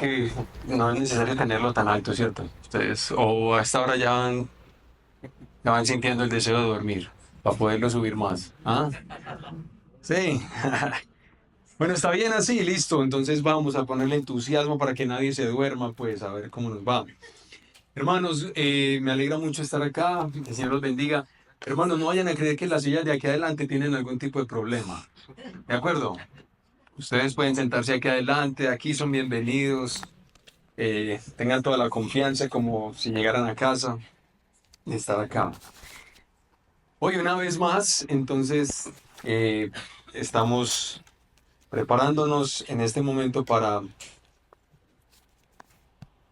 que no es necesario tenerlo tan alto, ¿cierto? Ustedes, o a esta hora ya van sintiendo el deseo de dormir para poderlo subir más. ¿Ah? Sí. Bueno, está bien así, listo. Entonces vamos a ponerle entusiasmo para que nadie se duerma, pues a ver cómo nos va. Hermanos, me alegra mucho estar acá. El Señor los bendiga. Hermanos, no vayan a creer que las sillas de aquí adelante tienen algún tipo de problema. ¿De acuerdo? Ustedes pueden sentarse aquí adelante, aquí son bienvenidos. Tengan toda la confianza como si llegaran a casa de estar acá. Hoy una vez más, entonces, estamos preparándonos en este momento para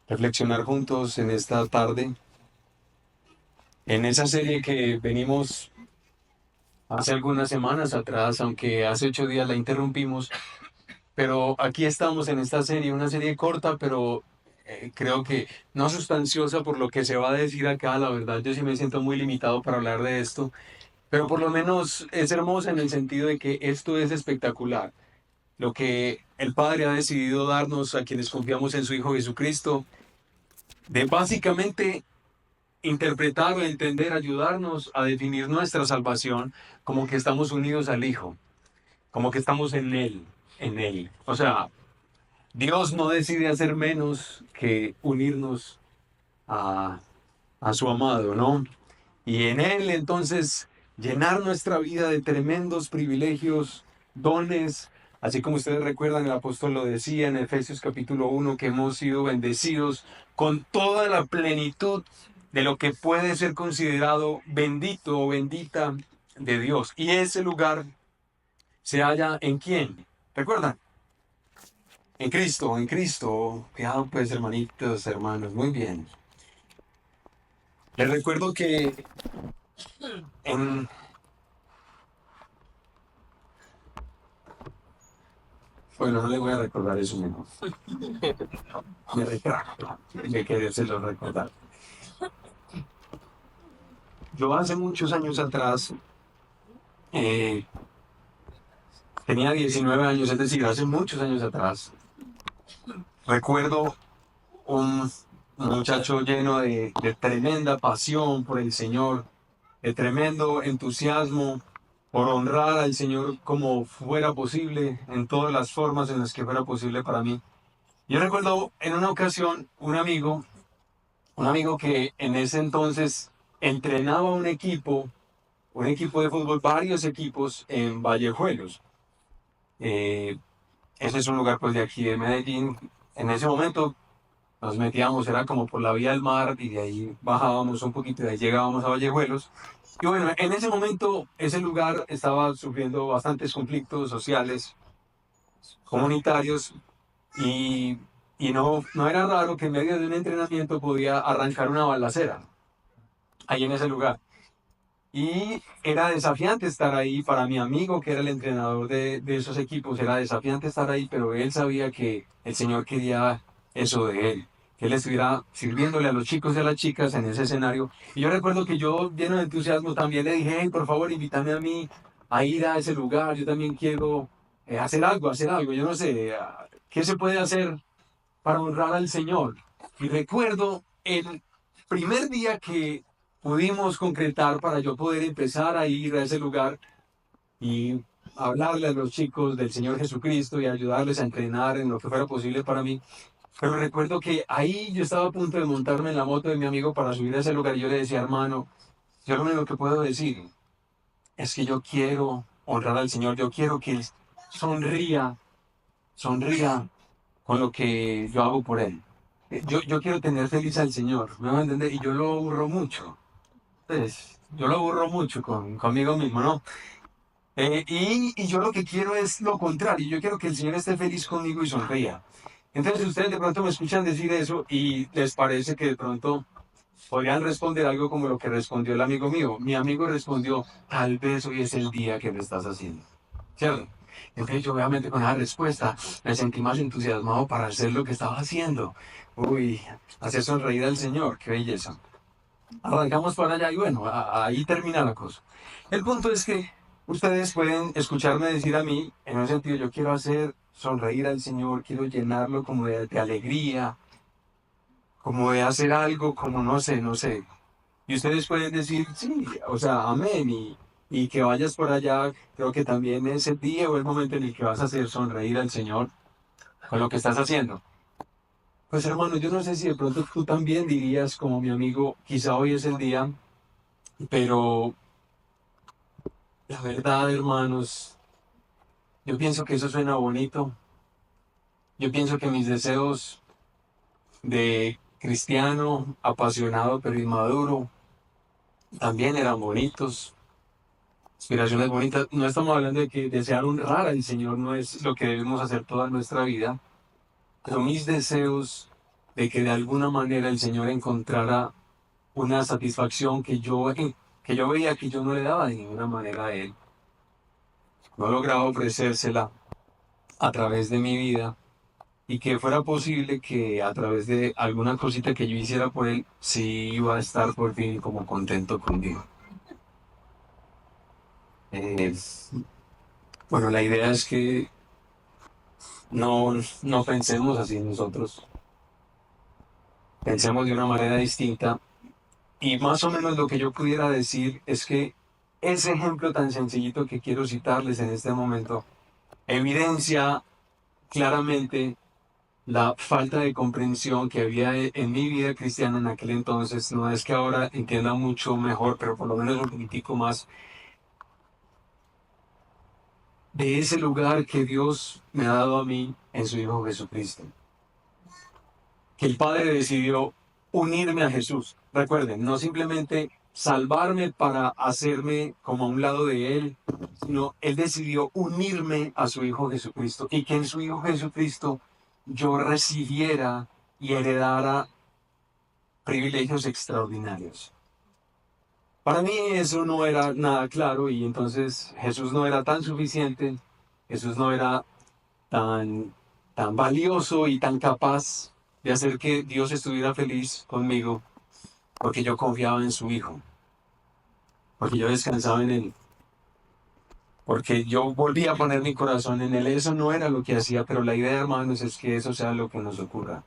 reflexionar juntos en esta tarde, en esa serie que venimos hace algunas semanas atrás, aunque hace 8 días la interrumpimos, pero aquí estamos en esta serie, una serie corta, pero creo que no sustanciosa por lo que se va a decir acá. La verdad, yo sí me siento muy limitado para hablar de esto, pero por lo menos es hermosa en el sentido de que esto es espectacular. Lo que el Padre ha decidido darnos a quienes confiamos en su Hijo Jesucristo, de básicamente interpretar o entender, ayudarnos a definir nuestra salvación como que estamos unidos al Hijo, como que estamos en Él, en Él. O sea, Dios no decide hacer menos que unirnos a, a su amado, ¿no? Y en Él entonces llenar nuestra vida de tremendos privilegios, dones, así como ustedes recuerdan, el apóstol lo decía en Efesios capítulo 1, que hemos sido bendecidos con toda la plenitud de lo que puede ser considerado bendito o bendita de Dios. Y ese lugar se halla en quién. ¿Recuerdan? En Cristo, en Cristo. Cuidado pues, hermanitos, hermanos, muy bien. Les recuerdo que en... Bueno, no le voy a recordar eso mismo. Me retracto de querérselo recordar. Yo hace muchos años atrás, eh, tenía 19 años, es decir, hace muchos años atrás, recuerdo un muchacho lleno de tremenda pasión por el Señor, de tremendo entusiasmo por honrar al Señor como fuera posible, en todas las formas en las que fuera posible para mí. Yo recuerdo en una ocasión un amigo que en ese entonces entrenaba un equipo de fútbol, varios equipos en Vallejuelos. Eh, Ese es un lugar pues de aquí de Medellín. En ese momento nos metíamos, era como por la vía del mar y de ahí bajábamos un poquito y de ahí llegábamos a Vallejuelos. Y bueno, en ese momento ese lugar estaba sufriendo bastantes conflictos sociales, comunitarios y, y no era raro que en medio de un entrenamiento podía arrancar una balacera ahí en ese lugar. Y era desafiante estar ahí para mi amigo, que era el entrenador de esos equipos, era desafiante estar ahí, pero él sabía que el Señor quería eso de él, que él estuviera sirviéndole a los chicos y a las chicas en ese escenario. Y yo recuerdo que yo, lleno de entusiasmo, también le dije, hey, por favor, invítame a mí a ir a ese lugar, yo también quiero hacer algo, yo no sé, ¿qué se puede hacer para honrar al Señor? Y recuerdo el primer día que pudimos concretar para yo poder empezar a ir a ese lugar y hablarle a los chicos del Señor Jesucristo y ayudarles a entrenar en lo que fuera posible para mí. Pero recuerdo que ahí yo estaba a punto de montarme en la moto de mi amigo para subir a ese lugar y yo le decía, hermano, yo lo único que puedo decir es que yo quiero honrar al Señor, yo quiero que Él sonría, sonría con lo que yo hago por Él. Yo quiero tener feliz al Señor, ¿me van a entender? Y yo lo aburro mucho. Pues, yo lo aburro mucho conmigo mismo, ¿no? Y yo lo que quiero es lo contrario. Yo quiero que el Señor esté feliz conmigo y sonría. Entonces ustedes de pronto me escuchan decir eso y les parece que de pronto podrían responder algo como lo que respondió el amigo mío. Mi amigo respondió, tal vez hoy es el día que me estás haciendo. ¿Cierto? Entonces yo obviamente con esa respuesta me sentí más entusiasmado para hacer lo que estaba haciendo. Uy, hacer sonreír al Señor, qué belleza. Arrancamos para allá y bueno, ahí termina la cosa. El punto es que ustedes pueden escucharme decir a mí, en un sentido, yo quiero hacer sonreír al Señor, quiero llenarlo como de alegría, como de hacer algo, como no sé, no sé. Y ustedes pueden decir, sí, o sea, amén, y que vayas por allá, creo que también es el día o el momento en el que vas a hacer sonreír al Señor con lo que estás haciendo. Pues hermano, yo no sé si de pronto tú también dirías como mi amigo, quizá hoy es el día, pero la verdad, hermanos, yo pienso que eso suena bonito. Yo pienso que mis deseos de cristiano, apasionado pero inmaduro, también eran bonitos, aspiraciones bonitas. No estamos hablando de que desear honrar al Señor no es lo que debemos hacer toda nuestra vida, pero mis deseos de que de alguna manera el Señor encontrara una satisfacción que yo veía que yo no le daba de ninguna manera a Él. No lograba ofrecérsela a través de mi vida y que fuera posible que a través de alguna cosita que yo hiciera por Él, sí iba a estar por fin como contento conmigo. Eh, bueno, la idea es que no, no pensemos así nosotros, pensemos de una manera distinta. Y más o menos lo que yo pudiera decir es que ese ejemplo tan sencillito que quiero citarles en este momento evidencia claramente la falta de comprensión que había en mi vida cristiana en aquel entonces. No es que ahora entienda mucho mejor, pero por lo menos un poquitico más de ese lugar que Dios me ha dado a mí en su Hijo Jesucristo. Que el Padre decidió unirme a Jesús. Recuerden, no simplemente salvarme para hacerme como a un lado de Él, sino Él decidió unirme a su Hijo Jesucristo y que en su Hijo Jesucristo yo recibiera y heredara privilegios extraordinarios. Para mí eso no era nada claro y entonces Jesús no era tan suficiente, Jesús no era tan, tan valioso y tan capaz de hacer que Dios estuviera feliz conmigo, porque yo confiaba en su Hijo, porque yo descansaba en Él, porque yo volvía a poner mi corazón en Él. Eso no era lo que hacía, pero la idea, hermanos, es que eso sea lo que nos ocurra.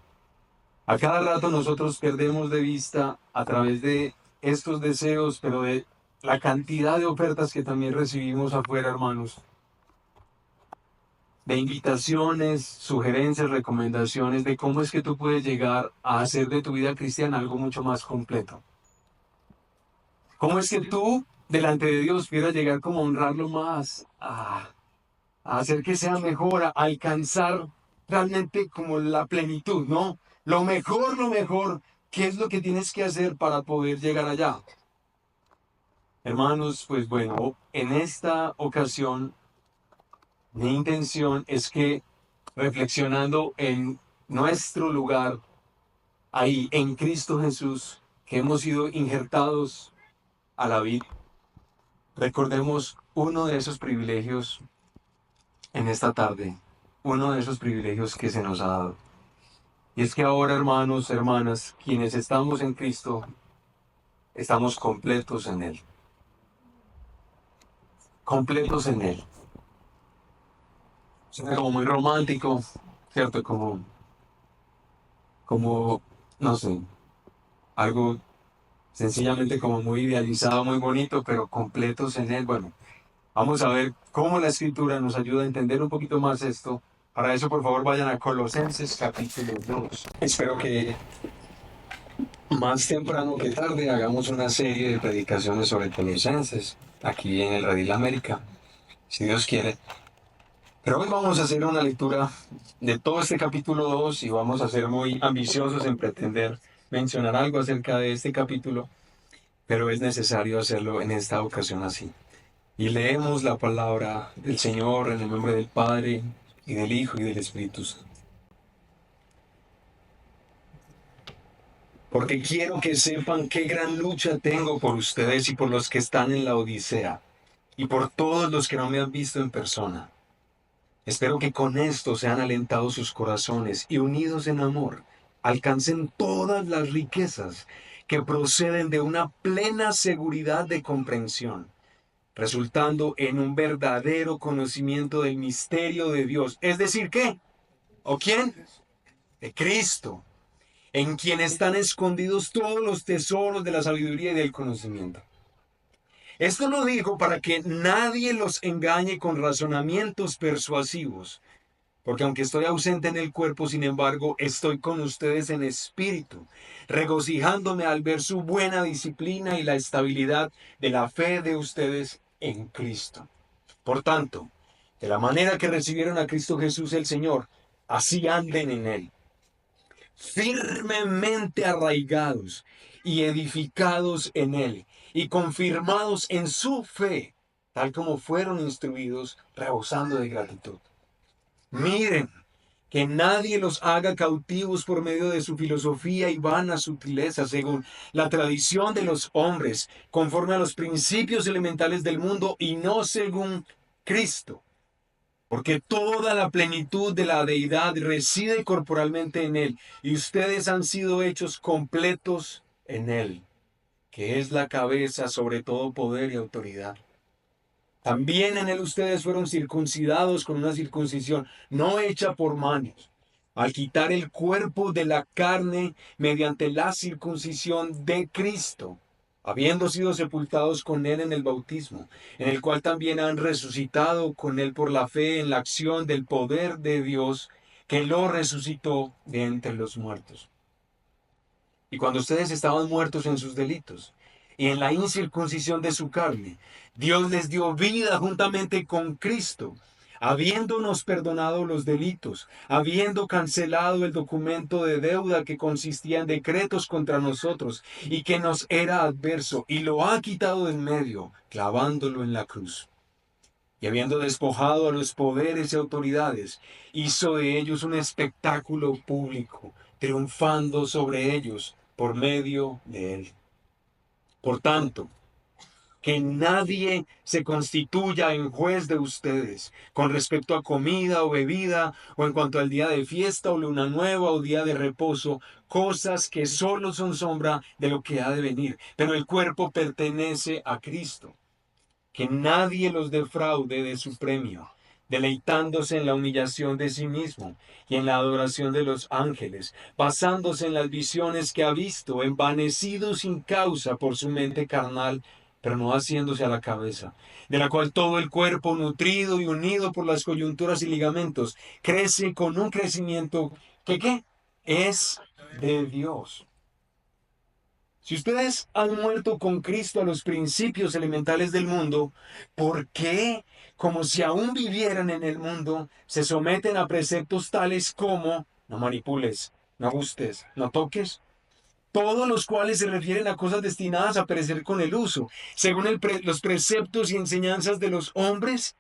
A cada rato nosotros perdemos de vista a través de estos deseos, pero de la cantidad de ofertas que también recibimos afuera, hermanos, de invitaciones, sugerencias, recomendaciones de cómo es que tú puedes llegar a hacer de tu vida cristiana algo mucho más completo. ¿Cómo es que tú, delante de Dios, pudieras llegar como a honrarlo más, a hacer que sea mejor, a alcanzar realmente como la plenitud, ¿no? Lo mejor, ¿qué es lo que tienes que hacer para poder llegar allá? Hermanos, pues bueno, en esta ocasión mi intención es que reflexionando en nuestro lugar ahí en Cristo Jesús, que hemos sido injertados a la vida, recordemos uno de esos privilegios en esta tarde, uno de esos privilegios que se nos ha dado. Y es que ahora, hermanos, hermanas, quienes estamos en Cristo, estamos completos en Él. Completos en Él. Suena como muy romántico, ¿cierto? Como, no sé, algo sencillamente como muy idealizado, muy bonito, pero completos en Él. Bueno, vamos a ver cómo la Escritura nos ayuda a entender un poquito más esto. Para eso, por favor, vayan a Colosenses capítulo 2. Espero que más temprano que tarde hagamos una serie de predicaciones sobre Colosenses aquí en el Redil América, si Dios quiere. Pero hoy vamos a hacer una lectura de todo este capítulo 2 y vamos a ser muy ambiciosos en pretender mencionar algo acerca de este capítulo, pero es necesario hacerlo en esta ocasión así. Y leemos la palabra del Señor en el nombre del Padre, y del Hijo, y del Espíritu Santo. Porque quiero que sepan qué gran lucha tengo por ustedes y por los que están en la Odisea, y por todos los que no me han visto en persona. Espero que con esto sean alentados sus corazones y unidos en amor, alcancen todas las riquezas que proceden de una plena seguridad de comprensión, resultando en un verdadero conocimiento del misterio de Dios. Es decir, ¿qué? ¿O quién? De Cristo, en quien están escondidos todos los tesoros de la sabiduría y del conocimiento. Esto lo digo para que nadie los engañe con razonamientos persuasivos, porque aunque estoy ausente en el cuerpo, sin embargo, estoy con ustedes en espíritu, regocijándome al ver su buena disciplina y la estabilidad de la fe de ustedes en Cristo. Por tanto, de la manera que recibieron a Cristo Jesús el Señor, así anden en Él, firmemente arraigados y edificados en Él, y confirmados en su fe, tal como fueron instruidos, rebosando de gratitud. Miren, que nadie los haga cautivos por medio de su filosofía y vana sutileza, según la tradición de los hombres, conforme a los principios elementales del mundo y no según Cristo. Porque toda la plenitud de la deidad reside corporalmente en Él, y ustedes han sido hechos completos en Él, que es la cabeza sobre todo poder y autoridad. También en Él ustedes fueron circuncidados con una circuncisión no hecha por manos, al quitar el cuerpo de la carne mediante la circuncisión de Cristo, habiendo sido sepultados con Él en el bautismo, en el cual también han resucitado con Él por la fe en la acción del poder de Dios que lo resucitó de entre los muertos. Y cuando ustedes estaban muertos en sus delitos y en la incircuncisión de su carne, Dios les dio vida juntamente con Cristo, habiéndonos perdonado los delitos, habiendo cancelado el documento de deuda que consistía en decretos contra nosotros y que nos era adverso, y lo ha quitado de en medio, clavándolo en la cruz. Y habiendo despojado a los poderes y autoridades, hizo de ellos un espectáculo público, triunfando sobre ellos por medio de él. Por tanto, que nadie se constituya en juez de ustedes con respecto a comida o bebida, o en cuanto al día de fiesta o luna nueva o día de reposo, cosas que solo son sombra de lo que ha de venir, pero el cuerpo pertenece a Cristo. Que nadie los defraude de su premio, deleitándose en la humillación de sí mismo y en la adoración de los ángeles, basándose en las visiones que ha visto, envanecido sin causa por su mente carnal, pero no haciéndose a la cabeza, de la cual todo el cuerpo, nutrido y unido por las coyunturas y ligamentos, crece con un crecimiento que ¿qué? Es de Dios. Si ustedes han muerto con Cristo a los principios elementales del mundo, ¿por qué, como si aún vivieran en el mundo, se someten a preceptos tales como no manipules, no gustes, no toques? Todos los cuales se refieren a cosas destinadas a perecer con el uso, según los preceptos y enseñanzas de los hombres.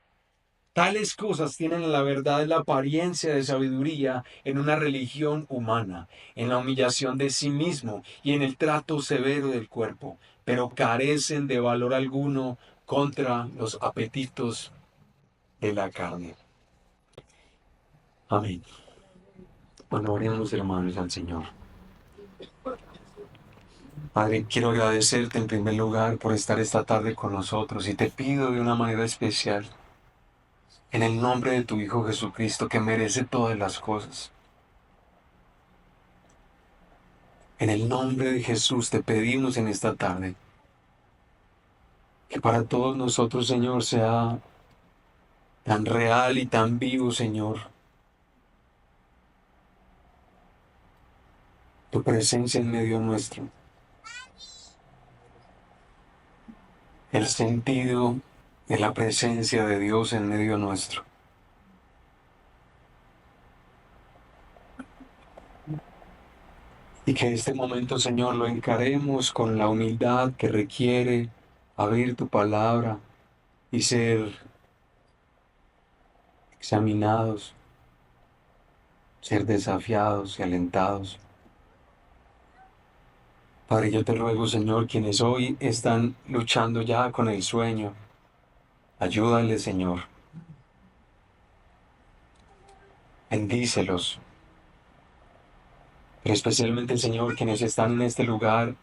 Tales cosas tienen la verdad la apariencia de sabiduría en una religión humana, en la humillación de sí mismo y en el trato severo del cuerpo, pero carecen de valor alguno contra los apetitos de la carne. Amén. Bueno, oremos, hermanos, al Señor. Padre, quiero agradecerte en primer lugar por estar esta tarde con nosotros, y te pido de una manera especial, en el nombre de tu Hijo Jesucristo, que merece todas las cosas. En el nombre de Jesús te pedimos en esta tarde que para todos nosotros, Señor, sea tan real y tan vivo, Señor, tu presencia en medio nuestro, el sentido de la presencia de Dios en medio nuestro. Y que este momento, Señor, lo encaremos con la humildad que requiere abrir tu palabra y ser examinados, ser desafiados y alentados. Padre, yo te ruego, Señor, quienes hoy están luchando ya con el sueño, ayúdales, Señor. Bendícelos. Pero especialmente, Señor, quienes están en este lugar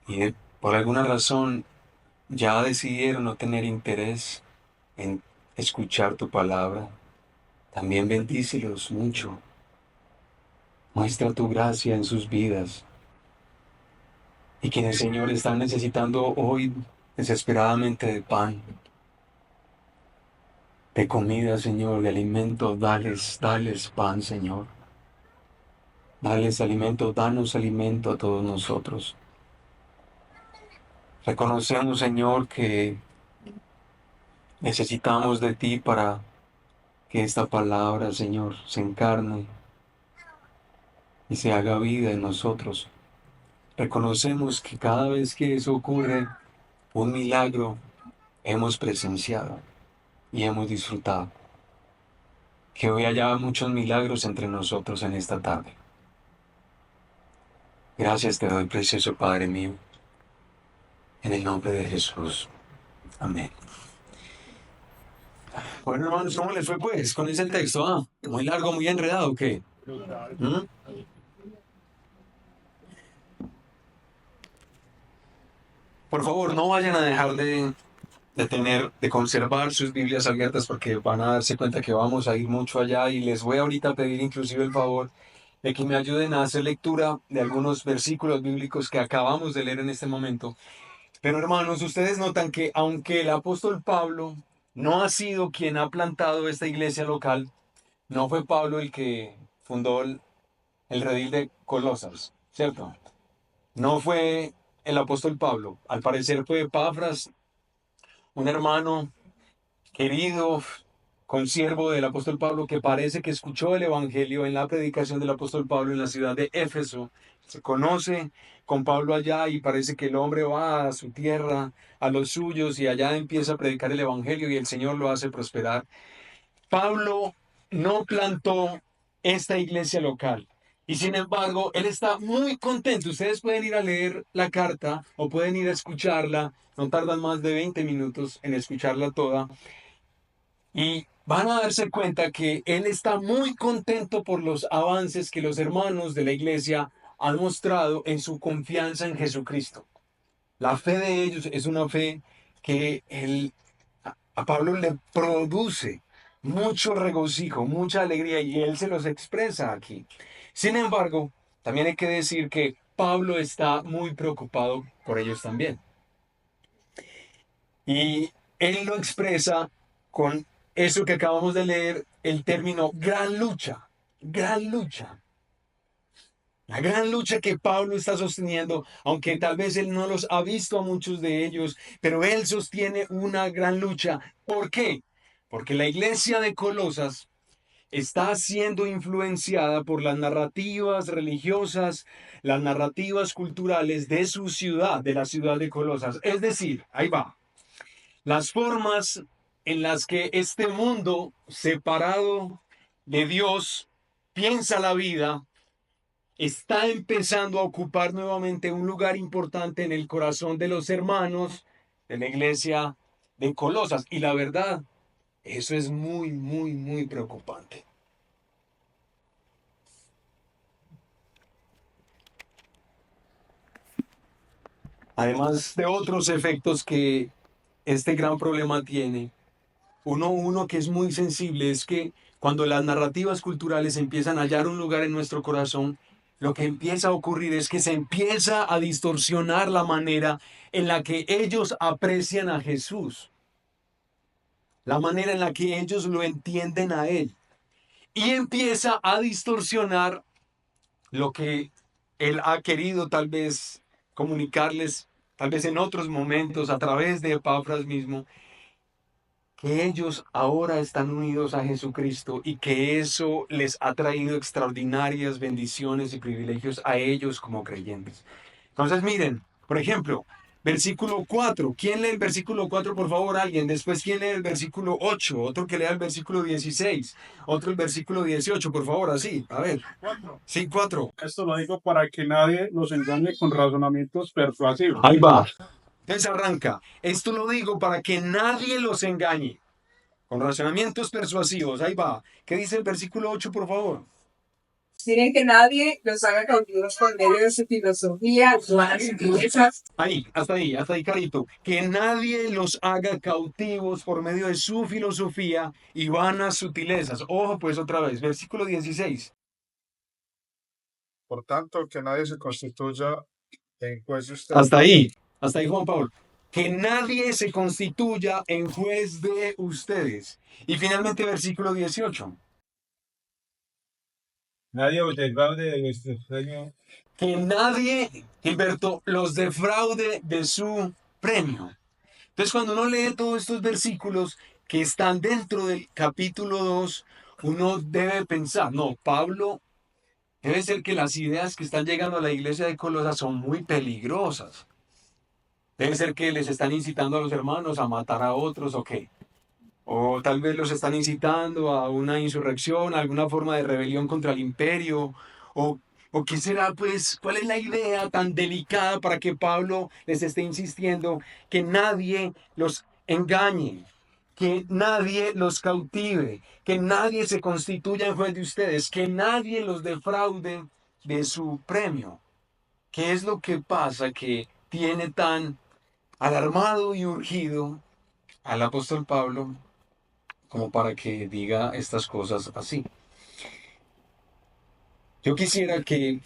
y por alguna razón ya decidieron no tener interés en escuchar tu palabra, también bendícelos mucho. Muestra tu gracia en sus vidas. Y quienes, Señor, están necesitando hoy desesperadamente de pan, de comida, Señor, de alimento, dales pan, Señor. Dales alimento, danos alimento a todos nosotros. Reconocemos, Señor, que necesitamos de ti para que esta palabra, Señor, se encarne y se haga vida en nosotros. Reconocemos que cada vez que eso ocurre, un milagro hemos presenciado y hemos disfrutado. Que hoy haya muchos milagros entre nosotros en esta tarde. Gracias te doy, precioso Padre mío, en el nombre de Jesús. Amén. Bueno, hermanos, ¿cómo les fue pues con ese texto? Muy largo, muy enredado, ¿o qué? ¿Mm? Por favor, no vayan a dejar de conservar sus Biblias abiertas porque van a darse cuenta que vamos a ir mucho allá y les voy ahorita a pedir inclusive el favor de que me ayuden a hacer lectura de algunos versículos bíblicos que acabamos de leer en este momento. Pero hermanos, ustedes notan que aunque el apóstol Pablo no ha sido quien ha plantado esta iglesia local, no fue Pablo el que fundó el redil de Colosas, ¿cierto? No fue el apóstol Pablo, al parecer fue Epafras, un hermano querido, consiervo del apóstol Pablo, que parece que escuchó el evangelio en la predicación del apóstol Pablo en la ciudad de Éfeso. Se conoce con Pablo allá y parece que el hombre va a su tierra, a los suyos, y allá empieza a predicar el evangelio y el Señor lo hace prosperar. Pablo no plantó esta iglesia local. Y sin embargo, él está muy contento. Ustedes pueden ir a leer la carta o pueden ir a escucharla. No tardan más de 20 minutos en escucharla toda. Y van a darse cuenta que él está muy contento por los avances que los hermanos de la iglesia han mostrado en su confianza en Jesucristo. La fe de ellos es una fe que a Pablo le produce mucho regocijo, mucha alegría y él se los expresa aquí. Sin embargo, también hay que decir que Pablo está muy preocupado por ellos también. Y él lo expresa con eso que acabamos de leer, el término gran lucha, gran lucha. La gran lucha que Pablo está sosteniendo, aunque tal vez él no los ha visto a muchos de ellos, pero él sostiene una gran lucha. ¿Por qué? Porque la iglesia de Colosas está siendo influenciada por las narrativas religiosas, las narrativas culturales de su ciudad, de la ciudad de Colosas. Es decir, ahí va, las formas en las que este mundo separado de Dios piensa la vida está empezando a ocupar nuevamente un lugar importante en el corazón de los hermanos de la iglesia de Colosas. Y la verdad, eso es muy, muy, muy preocupante. Además de otros efectos que este gran problema tiene, uno que es muy sensible es que cuando las narrativas culturales empiezan a hallar un lugar en nuestro corazón, lo que empieza a ocurrir es que se empieza a distorsionar la manera en la que ellos aprecian a Jesús, la manera en la que ellos lo entienden a Él. Y empieza a distorsionar lo que Él ha querido tal vez comunicarles, tal vez en otros momentos, a través de Epafras mismo, que ellos ahora están unidos a Jesucristo y que eso les ha traído extraordinarias bendiciones y privilegios a ellos como creyentes. Entonces, miren, por ejemplo, versículo 4. ¿Quién lee el versículo 4, por favor? Alguien. Después, ¿quién lee el versículo 8? Otro que lea el versículo 16. Otro el versículo 18, por favor, así. A ver. 4. Sí, 4. Esto lo digo para que nadie los engañe con razonamientos persuasivos. Ahí va. Entonces arranca. Esto lo digo para que nadie los engañe. Con razonamientos persuasivos. Ahí va. ¿Qué dice el versículo 8, por favor? Miren que nadie los haga cautivos por medio de su filosofía, las sutilezas. Ahí, hasta ahí, Carito. Que nadie los haga cautivos por medio de su filosofía y vanas sutilezas. Ojo, pues otra vez, versículo 16. Por tanto, que nadie se constituya en juez de ustedes. Hasta ahí, Juan Pablo. Que nadie se constituya en juez de ustedes. Y finalmente, versículo 18. Nadie os defraude de vuestro sueño. Que nadie, Gilberto, los defraude de su premio. Entonces, cuando uno lee todos estos versículos que están dentro del capítulo 2, uno debe pensar, no, Pablo, debe ser que las ideas que están llegando a la iglesia de Colosas son muy peligrosas. Debe ser que les están incitando a los hermanos a matar a otros, ¿o qué? O tal vez los están incitando a una insurrección, a alguna forma de rebelión contra el imperio. O, o qué será, pues, ¿cuál es la idea tan delicada para que Pablo les esté insistiendo que nadie los engañe, que nadie los cautive, que nadie se constituya en juez de ustedes, que nadie los defraude de su premio? ¿Qué es lo que pasa que tiene tan alarmado y urgido al apóstol Pablo como para que diga estas cosas así? Yo quisiera que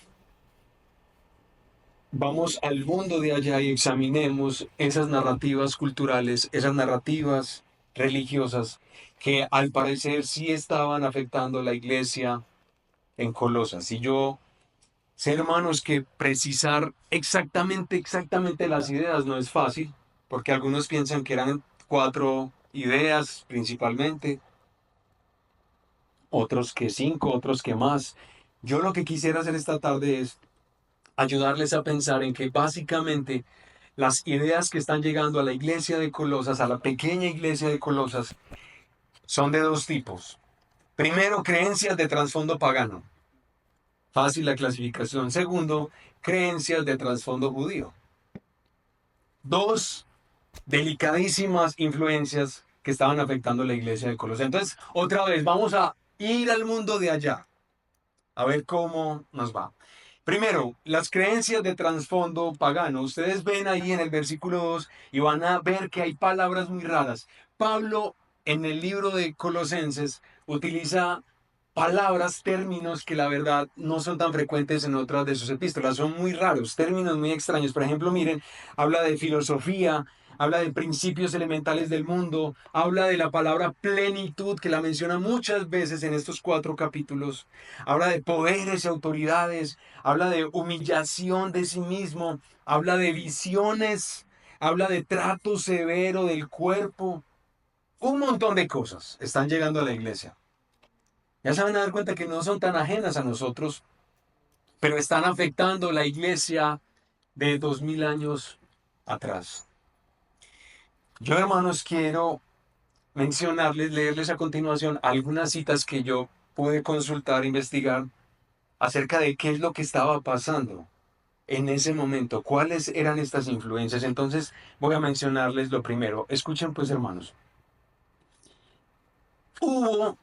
vamos al mundo de allá y examinemos esas narrativas culturales, esas narrativas religiosas que al parecer sí estaban afectando a la iglesia en Colosas. Y yo sé, hermanos, que precisar exactamente las ideas no es fácil, porque algunos piensan que eran cuatro ideas principalmente, otros que cinco, otros que más. Yo lo que quisiera hacer esta tarde es ayudarles a pensar en que básicamente las ideas que están llegando a la iglesia de Colosas, a la pequeña iglesia de Colosas, son de dos tipos. Primero, creencias de trasfondo pagano. Fácil la clasificación. Segundo, creencias de trasfondo judío. Dos delicadísimas influencias que estaban afectando la iglesia de Colosas. Entonces, otra vez, vamos a ir al mundo de allá, a ver cómo nos va. Primero, las creencias de trasfondo pagano. Ustedes ven ahí en el versículo 2 y van a ver que hay palabras muy raras. Pablo, en el libro de Colosenses, utiliza palabras, términos que la verdad no son tan frecuentes en otras de sus epístolas. Son muy raros, términos muy extraños. Por ejemplo, miren, habla de filosofía, habla de principios elementales del mundo, habla de la palabra plenitud, que la menciona muchas veces en estos 4 capítulos, habla de poderes y autoridades, habla de humillación de sí mismo, habla de visiones, habla de trato severo del cuerpo. Un montón de cosas están llegando a la iglesia. Ya se van a dar cuenta que no son tan ajenas a nosotros, pero están afectando la iglesia de 2000 años atrás. Yo, hermanos, quiero mencionarles, leerles a continuación algunas citas que yo pude consultar, investigar acerca de qué es lo que estaba pasando en ese momento, cuáles eran estas influencias. Entonces voy a mencionarles lo primero. Escuchen pues, hermanos. Hubo,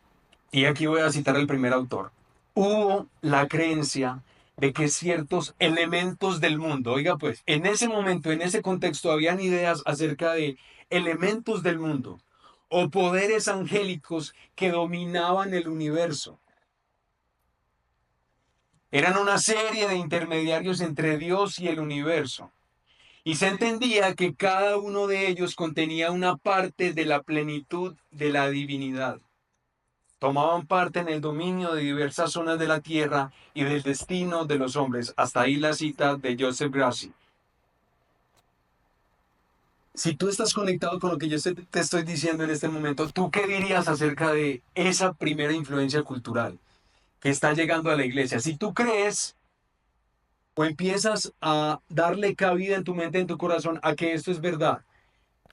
y aquí voy a citar al primer autor, hubo la creencia de que ciertos elementos del mundo, oiga pues, en ese momento, en ese contexto, habían ideas acerca de elementos del mundo o poderes angélicos que dominaban el universo. Eran una serie de intermediarios entre Dios y el universo. Y se entendía que cada uno de ellos contenía una parte de la plenitud de la divinidad. Tomaban parte en el dominio de diversas zonas de la tierra y del destino de los hombres. Hasta ahí la cita de Joseph Grassi. Si tú estás conectado con lo que yo te estoy diciendo en este momento, ¿tú qué dirías acerca de esa primera influencia cultural que está llegando a la iglesia? Si tú crees o empiezas a darle cabida en tu mente, en tu corazón, a que esto es verdad.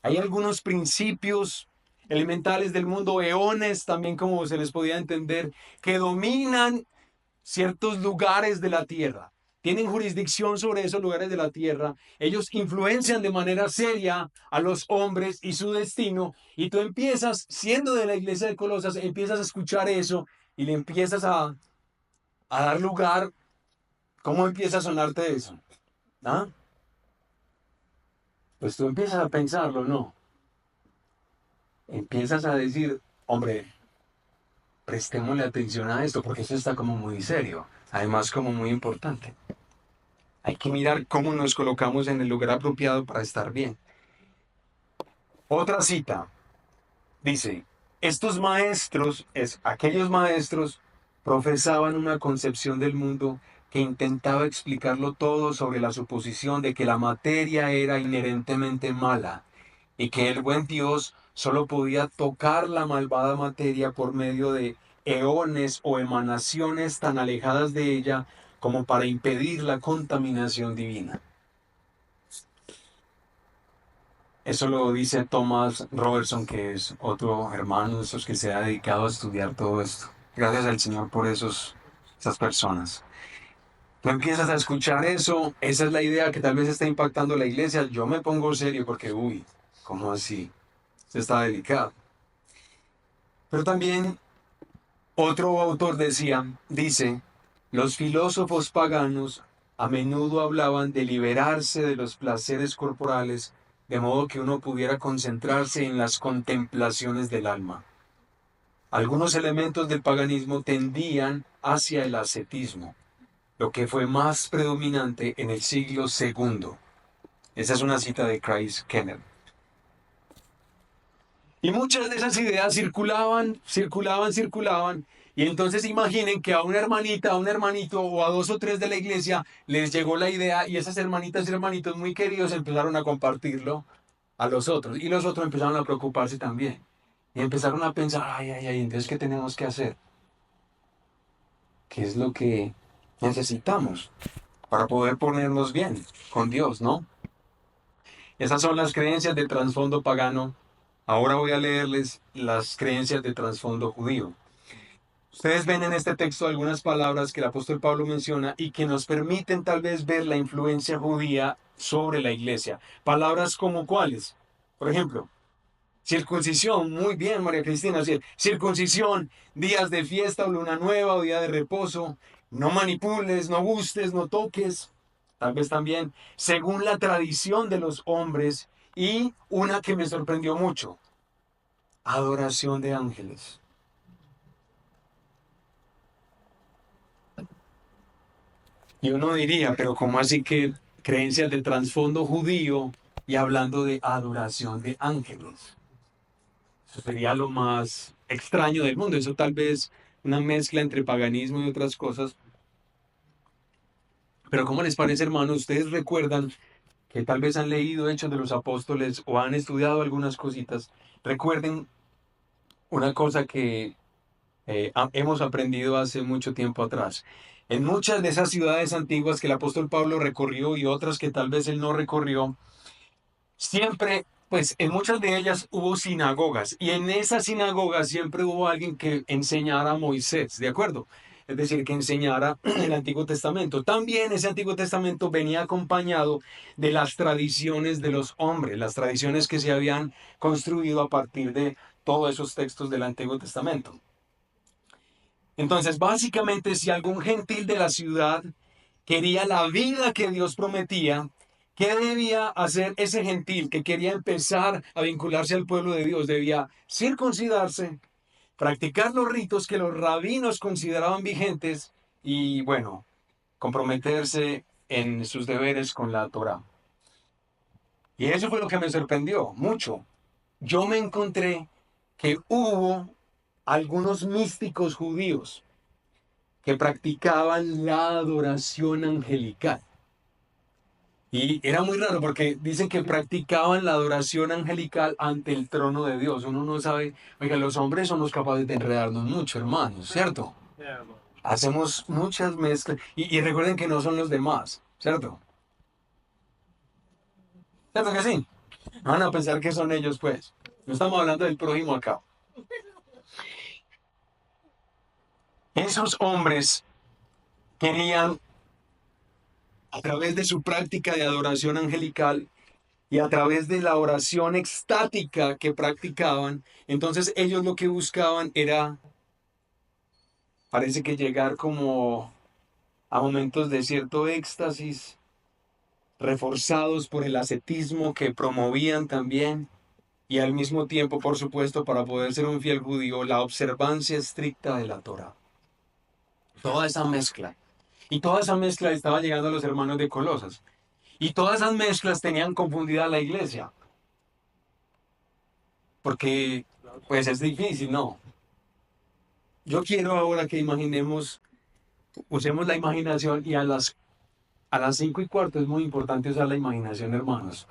Hay algunos principios elementales del mundo, eones también como se les podía entender, que dominan ciertos lugares de la tierra. Tienen jurisdicción sobre esos lugares de la tierra. Ellos influencian de manera seria a los hombres y su destino. Y tú empiezas, siendo de la iglesia de Colosas, empiezas a escuchar eso y le empiezas a a dar lugar, ¿cómo empieza a sonarte eso? ¿Ah? Pues tú empiezas a pensarlo, ¿no? Empiezas a decir, hombre, prestémosle atención a esto, porque esto está como muy serio, además como muy importante. Hay que mirar cómo nos colocamos en el lugar apropiado para estar bien. Otra cita dice, estos maestros, aquellos maestros, profesaban una concepción del mundo que intentaba explicarlo todo sobre la suposición de que la materia era inherentemente mala y que el buen Dios solo podía tocar la malvada materia por medio de eones o emanaciones tan alejadas de ella como para impedir la contaminación divina. Eso lo dice Thomas Robertson, que es otro hermano de esos que se ha dedicado a estudiar todo esto. Gracias al Señor por esas personas. Tú empiezas a escuchar eso, esa es la idea que tal vez está impactando la iglesia. Yo me pongo serio porque, uy, ¿cómo así? Se está delicado. Pero también otro autor dice, los filósofos paganos a menudo hablaban de liberarse de los placeres corporales de modo que uno pudiera concentrarse en las contemplaciones del alma. Algunos elementos del paganismo tendían hacia el ascetismo, lo que fue más predominante en el siglo segundo. Esa es una cita de Christ Kenner. Y muchas de esas ideas circulaban. Y entonces imaginen que a una hermanita, a un hermanito o a dos o tres de la iglesia les llegó la idea y esas hermanitas y hermanitos muy queridos empezaron a compartirlo a los otros. Y los otros empezaron a preocuparse también. Y empezaron a pensar, ay, entonces ¿qué tenemos que hacer? ¿Qué es lo que necesitamos para poder ponernos bien con Dios, no? Esas son las creencias de trasfondo pagano. Ahora voy a leerles las creencias de trasfondo judío. Ustedes ven en este texto algunas palabras que el apóstol Pablo menciona y que nos permiten tal vez ver la influencia judía sobre la iglesia. Palabras como cuáles. Por ejemplo, circuncisión, muy bien, María Cristina, sí, circuncisión, días de fiesta o luna nueva o día de reposo, no manipules, no gustes, no toques, tal vez también, según la tradición de los hombres, y una que me sorprendió mucho, adoración de ángeles. Y uno diría, pero ¿cómo así que creencias de trasfondo judío y hablando de adoración de ángeles? Eso sería lo más extraño del mundo. Eso tal vez una mezcla entre paganismo y otras cosas. Pero ¿cómo les parece, hermanos? ¿Ustedes recuerdan que tal vez han leído Hechos de los Apóstoles o han estudiado algunas cositas? Recuerden una cosa que hemos aprendido hace mucho tiempo atrás. En muchas de esas ciudades antiguas que el apóstol Pablo recorrió y otras que tal vez él no recorrió, siempre, pues en muchas de ellas hubo sinagogas y en esas sinagogas siempre hubo alguien que enseñara a Moisés, ¿de acuerdo? Es decir, que enseñara el Antiguo Testamento. También ese Antiguo Testamento venía acompañado de las tradiciones de los hombres, las tradiciones que se habían construido a partir de todos esos textos del Antiguo Testamento. Entonces, básicamente, si algún gentil de la ciudad quería la vida que Dios prometía, ¿qué debía hacer ese gentil que quería empezar a vincularse al pueblo de Dios? Debía circuncidarse, practicar los ritos que los rabinos consideraban vigentes y, bueno, comprometerse en sus deberes con la Torá. Y eso fue lo que me sorprendió mucho. Yo me encontré que hubo algunos místicos judíos que practicaban la adoración angelical. Y era muy raro porque dicen que practicaban la adoración angelical ante el trono de Dios. Uno no sabe, oiga, los hombres somos capaces de enredarnos mucho, hermanos, ¿cierto? Hacemos muchas mezclas y recuerden que no son los demás, ¿cierto? ¿Cierto que sí? No van a pensar que son ellos, pues. No estamos hablando del prójimo acá. Esos hombres querían, a través de su práctica de adoración angelical, y a través de la oración extática que practicaban, entonces ellos lo que buscaban era, parece que llegar como a momentos de cierto éxtasis, reforzados por el ascetismo que promovían también, y al mismo tiempo, por supuesto, para poder ser un fiel judío, la observancia estricta de la Torá. Toda esa mezcla. Y toda esa mezcla estaba llegando a los hermanos de Colosas. Y todas esas mezclas tenían confundida a la iglesia. Porque, pues es difícil, ¿no? Yo quiero ahora que imaginemos, usemos la imaginación y a las 5:15 es muy importante usar la imaginación, hermanos,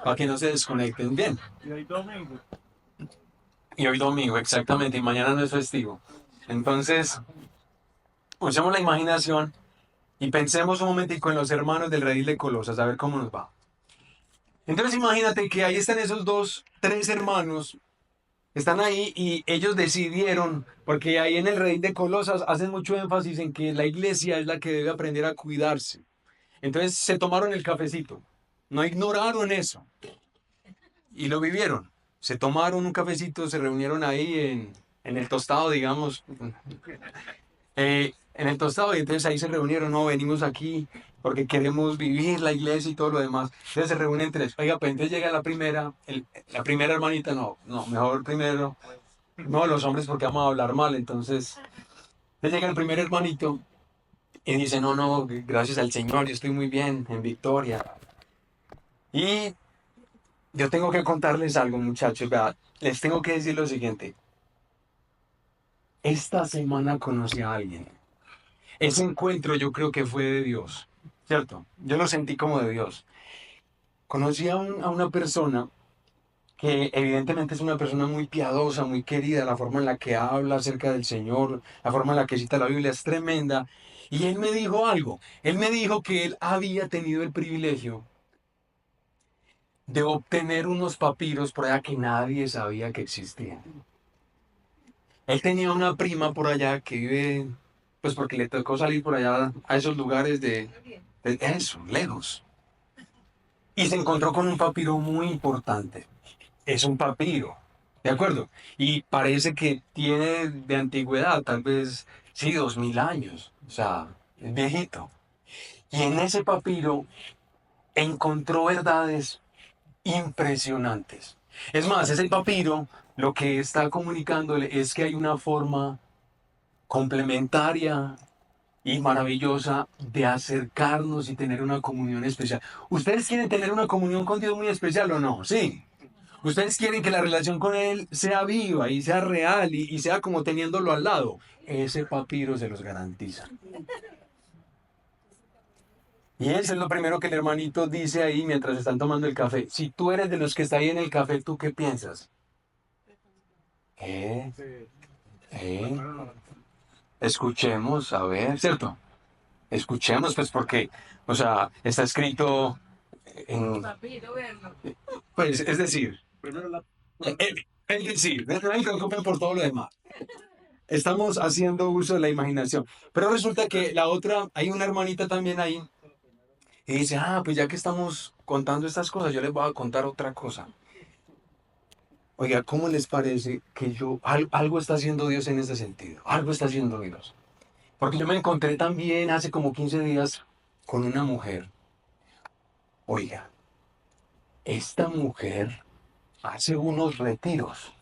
para que no se desconecten bien. Y hoy domingo. Y hoy domingo, exactamente, y mañana no es festivo. Entonces, usemos la imaginación y pensemos un momentico en los hermanos del redil de Colosas, a ver cómo nos va. Entonces imagínate que ahí están esos tres hermanos, están ahí y ellos decidieron, porque ahí en el redil de Colosas hacen mucho énfasis en que la iglesia es la que debe aprender a cuidarse. Entonces se tomaron el cafecito, no ignoraron eso y lo vivieron. Se tomaron un cafecito, se reunieron ahí en el tostado, digamos, en el tostado, y entonces ahí se reunieron, no, venimos aquí porque queremos vivir la iglesia y todo lo demás. Entonces se reúnen tres. Oiga, pues entonces llega la primera hermanita, no, mejor primero, no, los hombres porque vamos a hablar mal, entonces llega el primer hermanito y dice, no, no, gracias al Señor, yo estoy muy bien, en victoria. Y yo tengo que contarles algo, muchachos, ¿verdad? Les tengo que decir lo siguiente. Esta semana conocí a alguien. Ese encuentro yo creo que fue de Dios, ¿cierto? Yo lo sentí como de Dios. Conocí a una persona que evidentemente es una persona muy piadosa, muy querida, la forma en la que habla acerca del Señor, la forma en la que cita la Biblia es tremenda. Y él me dijo algo, él me dijo que él había tenido el privilegio de obtener unos papiros por allá que nadie sabía que existían. Él tenía una prima por allá que vive, pues porque le tocó salir por allá a esos lugares de eso, lejos. Y se encontró con un papiro muy importante. Es un papiro, ¿de acuerdo? Y parece que tiene de antigüedad, tal vez, sí, 2000 años. O sea, es viejito. Y en ese papiro encontró verdades impresionantes. Es más, ese papiro lo que está comunicándole es que hay una forma complementaria y maravillosa de acercarnos y tener una comunión especial. ¿Ustedes quieren tener una comunión con Dios muy especial o no? Sí. ¿Ustedes quieren que la relación con Él sea viva y sea real y sea como teniéndolo al lado? Ese papiro se los garantiza. Y eso es lo primero que el hermanito dice ahí mientras están tomando el café. Si tú eres de los que está ahí en el café, ¿tú qué piensas? ¿Qué? ¿Eh? Escuchemos, a ver, ¿cierto? Escuchemos, pues, porque, o sea, está escrito en... Pues, es decir, Primero la. es decir, no me preocupen por todo lo demás. Estamos haciendo uso de la imaginación. Pero resulta que la otra, hay una hermanita también ahí, y dice, pues ya que estamos contando estas cosas, yo les voy a contar otra cosa. Oiga, ¿cómo les parece que algo está haciendo Dios en ese sentido? Algo está haciendo Dios. Porque yo me encontré también hace como 15 días con una mujer. Oiga, esta mujer hace unos retiros.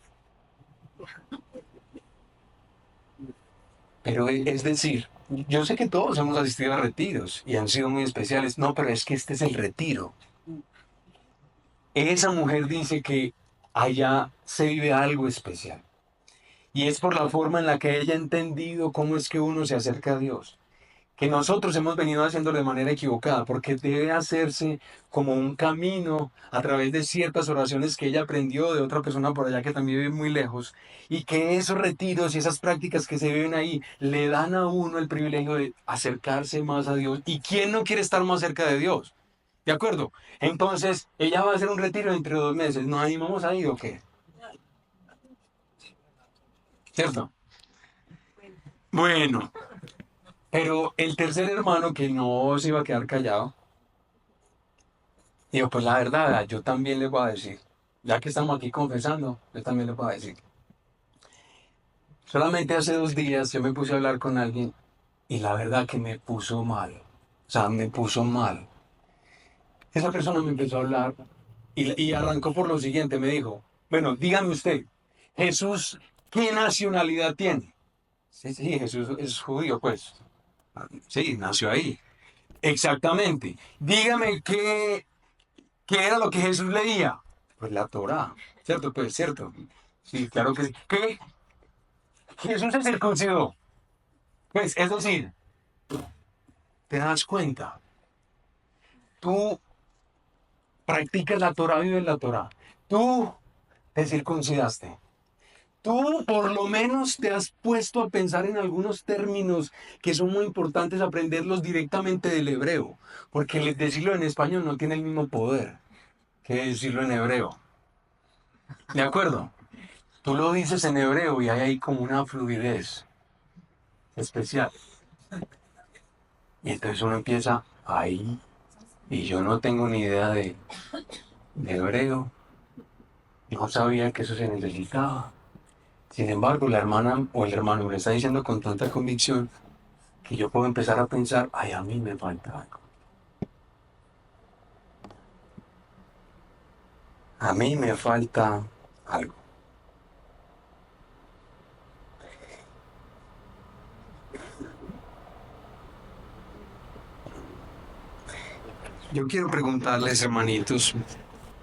Pero es decir, yo sé que todos hemos asistido a retiros y han sido muy especiales. No, pero es que este es el retiro. Esa mujer dice que allá se vive algo especial. Y es por la forma en la que ella ha entendido cómo es que uno se acerca a Dios. Que nosotros hemos venido haciéndolo de manera equivocada, porque debe hacerse como un camino a través de ciertas oraciones que ella aprendió de otra persona por allá que también vive muy lejos, y que esos retiros y esas prácticas que se viven ahí le dan a uno el privilegio de acercarse más a Dios. ¿Y quién no quiere estar más cerca de Dios? ¿De acuerdo? Entonces, ella va a hacer un retiro entre 2 meses. ¿Nos animamos a ir o qué? ¿Cierto? Bueno, pero el tercer hermano que no se iba a quedar callado, digo, pues la verdad, yo también les voy a decir, ya que estamos aquí confesando, yo también les voy a decir. Solamente hace 2 días yo me puse a hablar con alguien y la verdad que me puso mal. O sea, me puso mal. Esa persona me empezó a hablar y arrancó por lo siguiente, me dijo, bueno, dígame usted, Jesús, ¿qué nacionalidad tiene? Sí, sí, Jesús es judío, pues. Sí, nació ahí. Exactamente. Dígame qué era lo que Jesús leía. Pues la Torá. ¿Cierto? Pues cierto. Sí, claro que sí. ¿Qué? Jesús se circuncidó. Pues, es decir, te das cuenta. Tú practicas la Torá, vives la Torá. Tú te circuncidaste. Tú por lo menos te has puesto a pensar en algunos términos que son muy importantes aprenderlos directamente del hebreo, porque decirlo en español no tiene el mismo poder que decirlo en hebreo. ¿De acuerdo? Tú lo dices en hebreo y hay ahí como una fluidez especial. Y entonces uno empieza ahí, y yo no tengo ni idea de hebreo, no sabía que eso se necesitaba. Sin embargo, la hermana o el hermano me está diciendo con tanta convicción que yo puedo empezar a pensar, ay, a mí me falta algo. A mí me falta algo. Yo quiero preguntarles, hermanitos,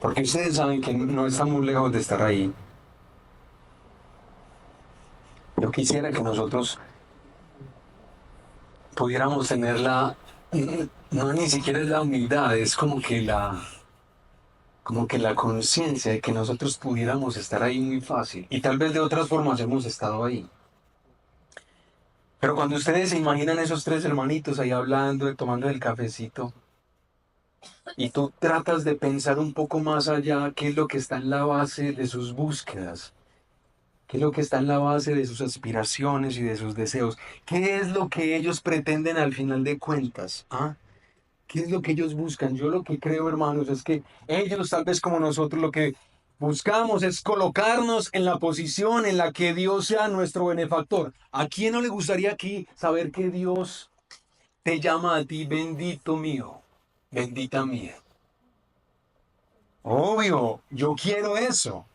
porque ustedes saben que no estamos lejos de estar ahí. Yo quisiera que nosotros pudiéramos tener no ni siquiera es la humildad, es como que la conciencia de que nosotros pudiéramos estar ahí muy fácil. Y tal vez de otras formas hemos estado ahí. Pero cuando ustedes se imaginan esos tres hermanitos ahí hablando, tomando el cafecito, y tú tratas de pensar un poco más allá qué es lo que está en la base de sus búsquedas, qué es lo que está en la base de sus aspiraciones y de sus deseos, qué es lo que ellos pretenden al final de cuentas, ¿ah? ¿Qué es lo que ellos buscan? Yo lo que creo, hermanos, es que ellos, tal vez como nosotros, lo que buscamos es colocarnos en la posición en la que Dios sea nuestro benefactor. ¿A quién no le gustaría aquí saber que Dios te llama a ti, bendito mío, bendita mía? Obvio, yo quiero eso.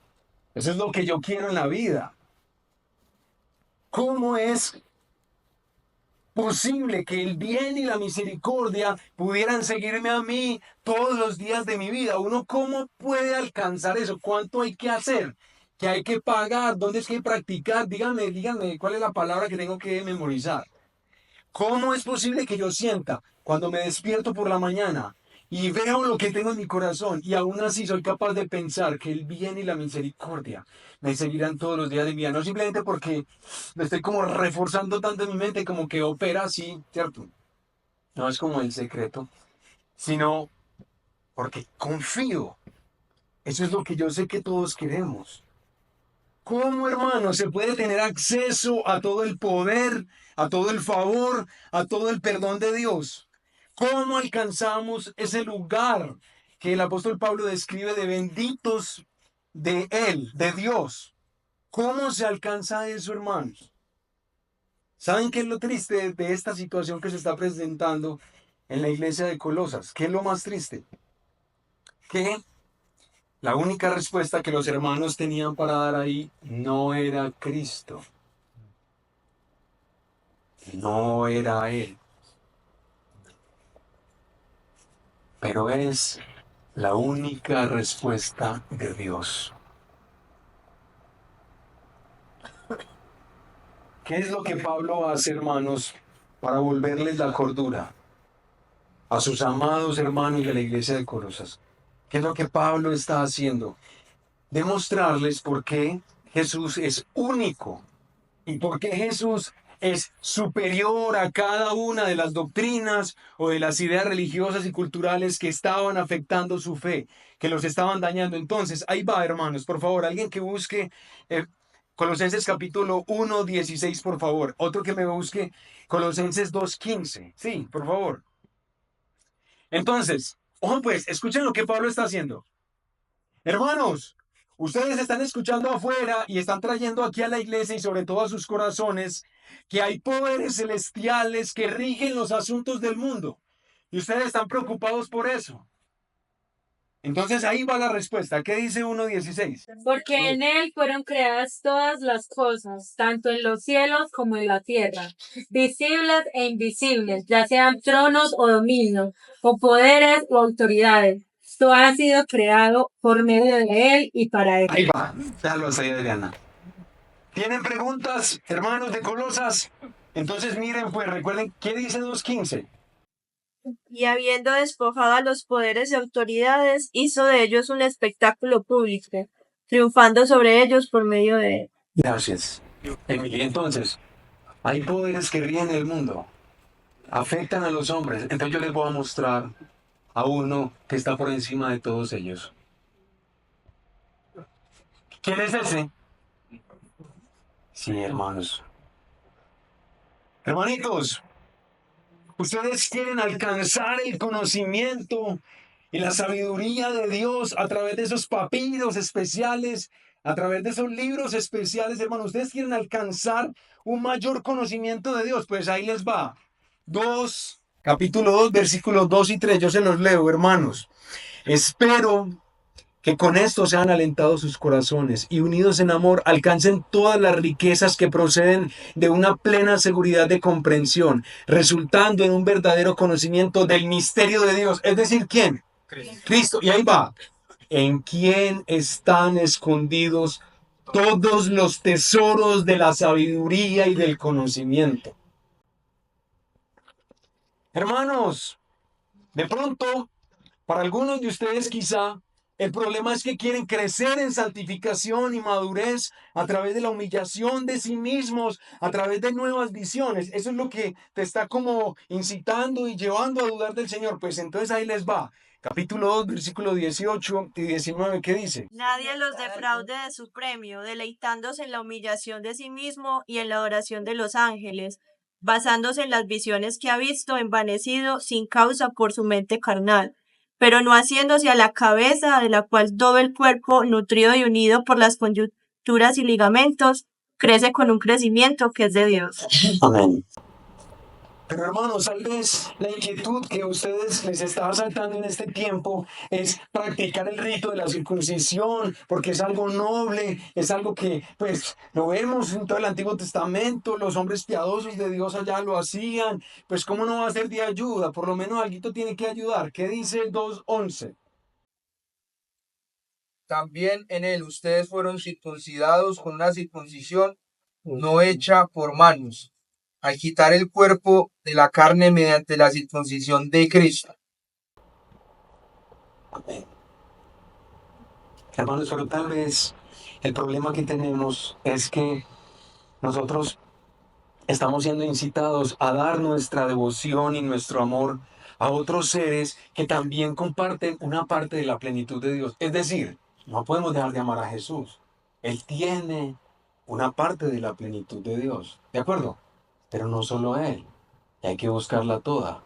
Eso es lo que yo quiero en la vida. ¿Cómo es posible que el bien y la misericordia pudieran seguirme a mí todos los días de mi vida? ¿Uno cómo puede alcanzar eso? ¿Cuánto hay que hacer? ¿Qué hay que pagar? ¿Dónde es que hay que practicar? Díganme, ¿cuál es la palabra que tengo que memorizar? ¿Cómo es posible que yo sienta cuando me despierto por la mañana y veo lo que tengo en mi corazón y aún así soy capaz de pensar que el bien y la misericordia me seguirán todos los días de mi vida? No simplemente porque lo estoy como reforzando tanto en mi mente como que opera así, ¿cierto? No es como el secreto, sino porque confío. Eso es lo que yo sé que todos queremos. ¿Cómo, hermano, se puede tener acceso a todo el poder, a todo el favor, a todo el perdón de Dios? ¿Cómo alcanzamos ese lugar que el apóstol Pablo describe de benditos de Él, de Dios? ¿Cómo se alcanza eso, hermanos? ¿Saben qué es lo triste de esta situación que se está presentando en la iglesia de Colosas? ¿Qué es lo más triste? Que la única respuesta que los hermanos tenían para dar ahí no era Cristo, no era Él, pero es la única respuesta de Dios. ¿Qué es lo que Pablo hace, hermanos, para volverles la cordura a sus amados hermanos de la iglesia de Colosas? ¿Qué es lo que Pablo está haciendo? Demostrarles por qué Jesús es único y por qué Jesús es superior a cada una de las doctrinas o de las ideas religiosas y culturales que estaban afectando su fe, que los estaban dañando. Entonces, ahí va, hermanos, por favor, alguien que busque Colosenses capítulo 1:16, por favor. Otro que me busque Colosenses 2:15. Sí, por favor. Entonces, ojo pues, escuchen lo que Pablo está haciendo. Hermanos, Ustedes están escuchando afuera y están trayendo aquí a la iglesia y sobre todo a sus corazones que hay poderes celestiales que rigen los asuntos del mundo. Y ustedes están preocupados por eso. Entonces ahí va la respuesta. ¿Qué dice 1:16? Porque en él fueron creadas todas las cosas, tanto en los cielos como en la tierra, visibles e invisibles, ya sean tronos o dominios, o poderes o autoridades. Todo ha sido creado por medio de él y para él. Ahí va. Déjalo así, Adriana. ¿Tienen preguntas, hermanos de Colosas? Entonces miren, pues recuerden, ¿qué dice 2:15? Y habiendo despojado a los poderes y autoridades, hizo de ellos un espectáculo público, triunfando sobre ellos por medio de él. Gracias. Emily, entonces, hay poderes que rigen el mundo, afectan a los hombres. Entonces yo les voy a mostrar a uno que está por encima de todos ellos. ¿Quién es ese? Sí, hermanos. Hermanitos, ustedes quieren alcanzar el conocimiento y la sabiduría de Dios a través de esos papiros especiales, a través de esos libros especiales, hermanos. Ustedes quieren alcanzar un mayor conocimiento de Dios. Pues ahí les va. Capítulo 2, versículos 2 y 3. Yo se los leo, hermanos. Espero que con esto sean alentados sus corazones y unidos en amor alcancen todas las riquezas que proceden de una plena seguridad de comprensión, resultando en un verdadero conocimiento del misterio de Dios. Es decir, ¿quién? Cristo. Y ahí va. En quien están escondidos todos los tesoros de la sabiduría y del conocimiento. Hermanos, de pronto, para algunos de ustedes quizá, el problema es que quieren crecer en santificación y madurez a través de la humillación de sí mismos, a través de nuevas visiones. Eso es lo que te está como incitando y llevando a dudar del Señor. Pues entonces ahí les va. Capítulo 2, versículos 18 y 19, ¿qué dice? Nadie los defraude de su premio, deleitándose en la humillación de sí mismo y en la adoración de los ángeles, basándose en las visiones que ha visto envanecido sin causa por su mente carnal, pero no haciéndose a la cabeza de la cual todo el cuerpo, nutrido y unido por las coyunturas y ligamentos, crece con un crecimiento que es de Dios. Amén. Pero hermanos, tal vez la inquietud que a ustedes les está asaltando en este tiempo es practicar el rito de la circuncisión, porque es algo noble, es algo que pues lo vemos en todo el Antiguo Testamento, los hombres piadosos de Dios allá lo hacían, pues cómo no va a ser de ayuda, por lo menos alguito tiene que ayudar. ¿Qué dice 2:11? También en él ustedes fueron circuncidados con una circuncisión no hecha por manos, al quitar el cuerpo de la carne mediante la circuncisión de Cristo. Amén. Hermanos, pero tal vez el problema que tenemos es que nosotros estamos siendo incitados a dar nuestra devoción y nuestro amor a otros seres que también comparten una parte de la plenitud de Dios. Es decir, no podemos dejar de amar a Jesús. Él tiene una parte de la plenitud de Dios. ¿De acuerdo? Pero no solo Él. Y hay que buscarla toda.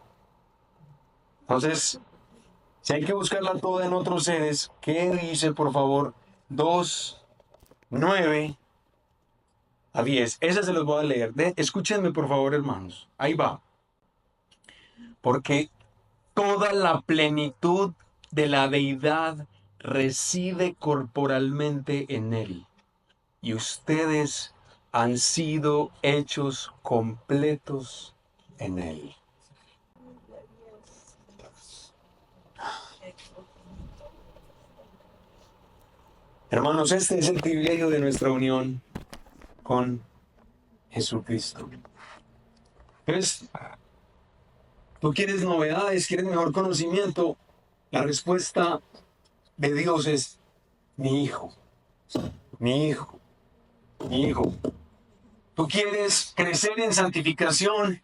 Entonces, si hay que buscarla toda en otros seres, ¿qué dice, por favor? 2:9 a 10. Esa se los voy a leer. Escúchenme, por favor, hermanos. Ahí va. Porque toda la plenitud de la deidad reside corporalmente en Él. Y ustedes han sido hechos completos en Él. Hermanos, este es el privilegio de nuestra unión con Jesucristo. Entonces, tú quieres novedades, quieres mejor conocimiento. La respuesta de Dios es mi hijo, mi hijo, mi hijo. Tú quieres crecer en santificación,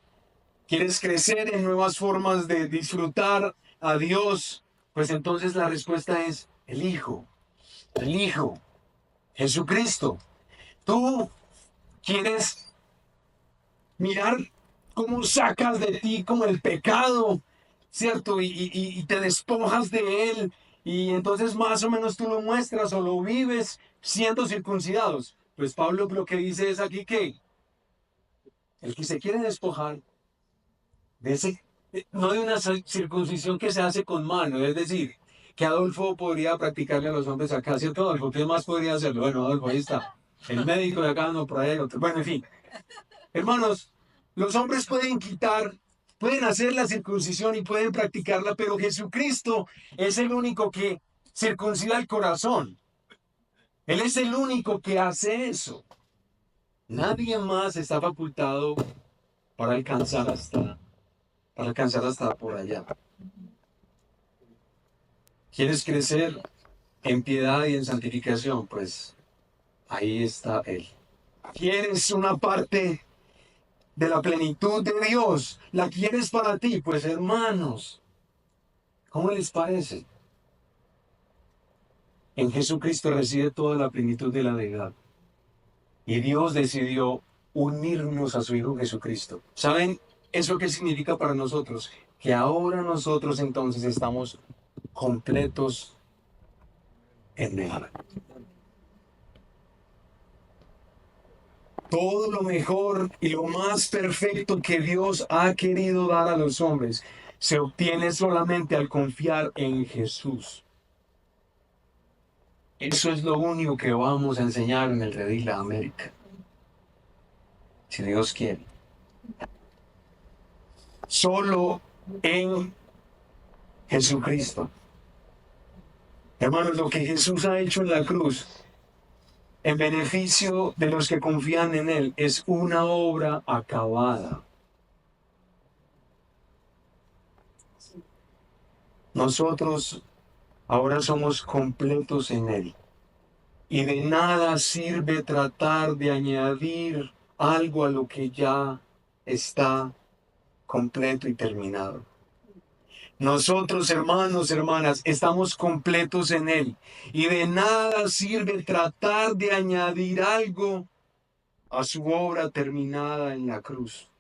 quieres crecer en nuevas formas de disfrutar a Dios, pues entonces la respuesta es el Hijo, Jesucristo. Tú quieres mirar cómo sacas de ti como el pecado, ¿cierto? Y te despojas de él Y entonces más o menos tú lo muestras o lo vives siendo circuncidados. Pues Pablo lo que dice es aquí que el que se quiere despojar de ese, no de una circuncisión que se hace con mano, es decir, que Adolfo podría practicarle a los hombres acá, ¿cierto, Adolfo? ¿Qué más podría hacerlo? Bueno, Adolfo, ahí está. El médico de acá, no, por ahí, otro. Bueno, en fin. Hermanos, los hombres pueden hacer la circuncisión y pueden practicarla, pero Jesucristo es el único que circuncida el corazón. Él es el único que hace eso. Nadie más está facultado para alcanzar hasta por allá. ¿Quieres crecer en piedad y en santificación? Pues ahí está Él. ¿Quieres una parte de la plenitud de Dios? ¿La quieres para ti? Pues hermanos, ¿cómo les parece? En Jesucristo reside toda la plenitud de la deidad. Y Dios decidió unirnos a su Hijo Jesucristo. ¿Saben eso qué significa para nosotros? Que ahora nosotros entonces estamos completos en Él. Todo lo mejor y lo más perfecto que Dios ha querido dar a los hombres se obtiene solamente al confiar en Jesús. Eso es lo único que vamos a enseñar en el Redil de América. Si Dios quiere. Solo en Jesucristo. Hermanos, lo que Jesús ha hecho en la cruz, en beneficio de los que confían en Él, es una obra acabada. Nosotros ahora somos completos en Él. Y de nada sirve tratar de añadir algo a lo que ya está completo y terminado. Nosotros, hermanos, hermanas, estamos completos en Él. Y de nada sirve tratar de añadir algo a su obra terminada en la cruz.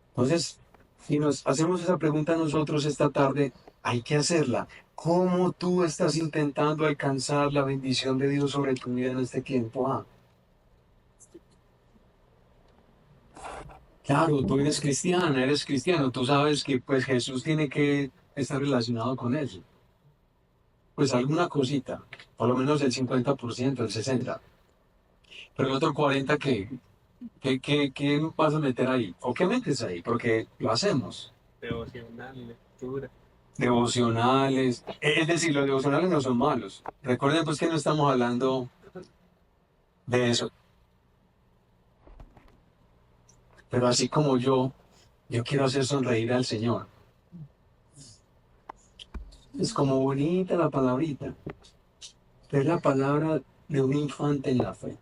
Entonces, si nos hacemos esa pregunta nosotros esta tarde, hay que hacerla. ¿Cómo tú estás intentando alcanzar la bendición de Dios sobre tu vida en este tiempo? Claro, tú eres cristiana, eres cristiano, tú sabes que pues Jesús tiene que estar relacionado con eso. Pues alguna cosita, por lo menos el 50%, el 60%. Pero el otro 40%, ¿qué vas a meter ahí? ¿O qué metes ahí? Porque lo hacemos. Devocional, lectura. Devocionales, es decir, los devocionales no son malos. Recuerden pues que no estamos hablando de eso. Pero así como yo quiero hacer sonreír al Señor. Es como bonita la palabrita. Pero es la palabra de un infante en la fe.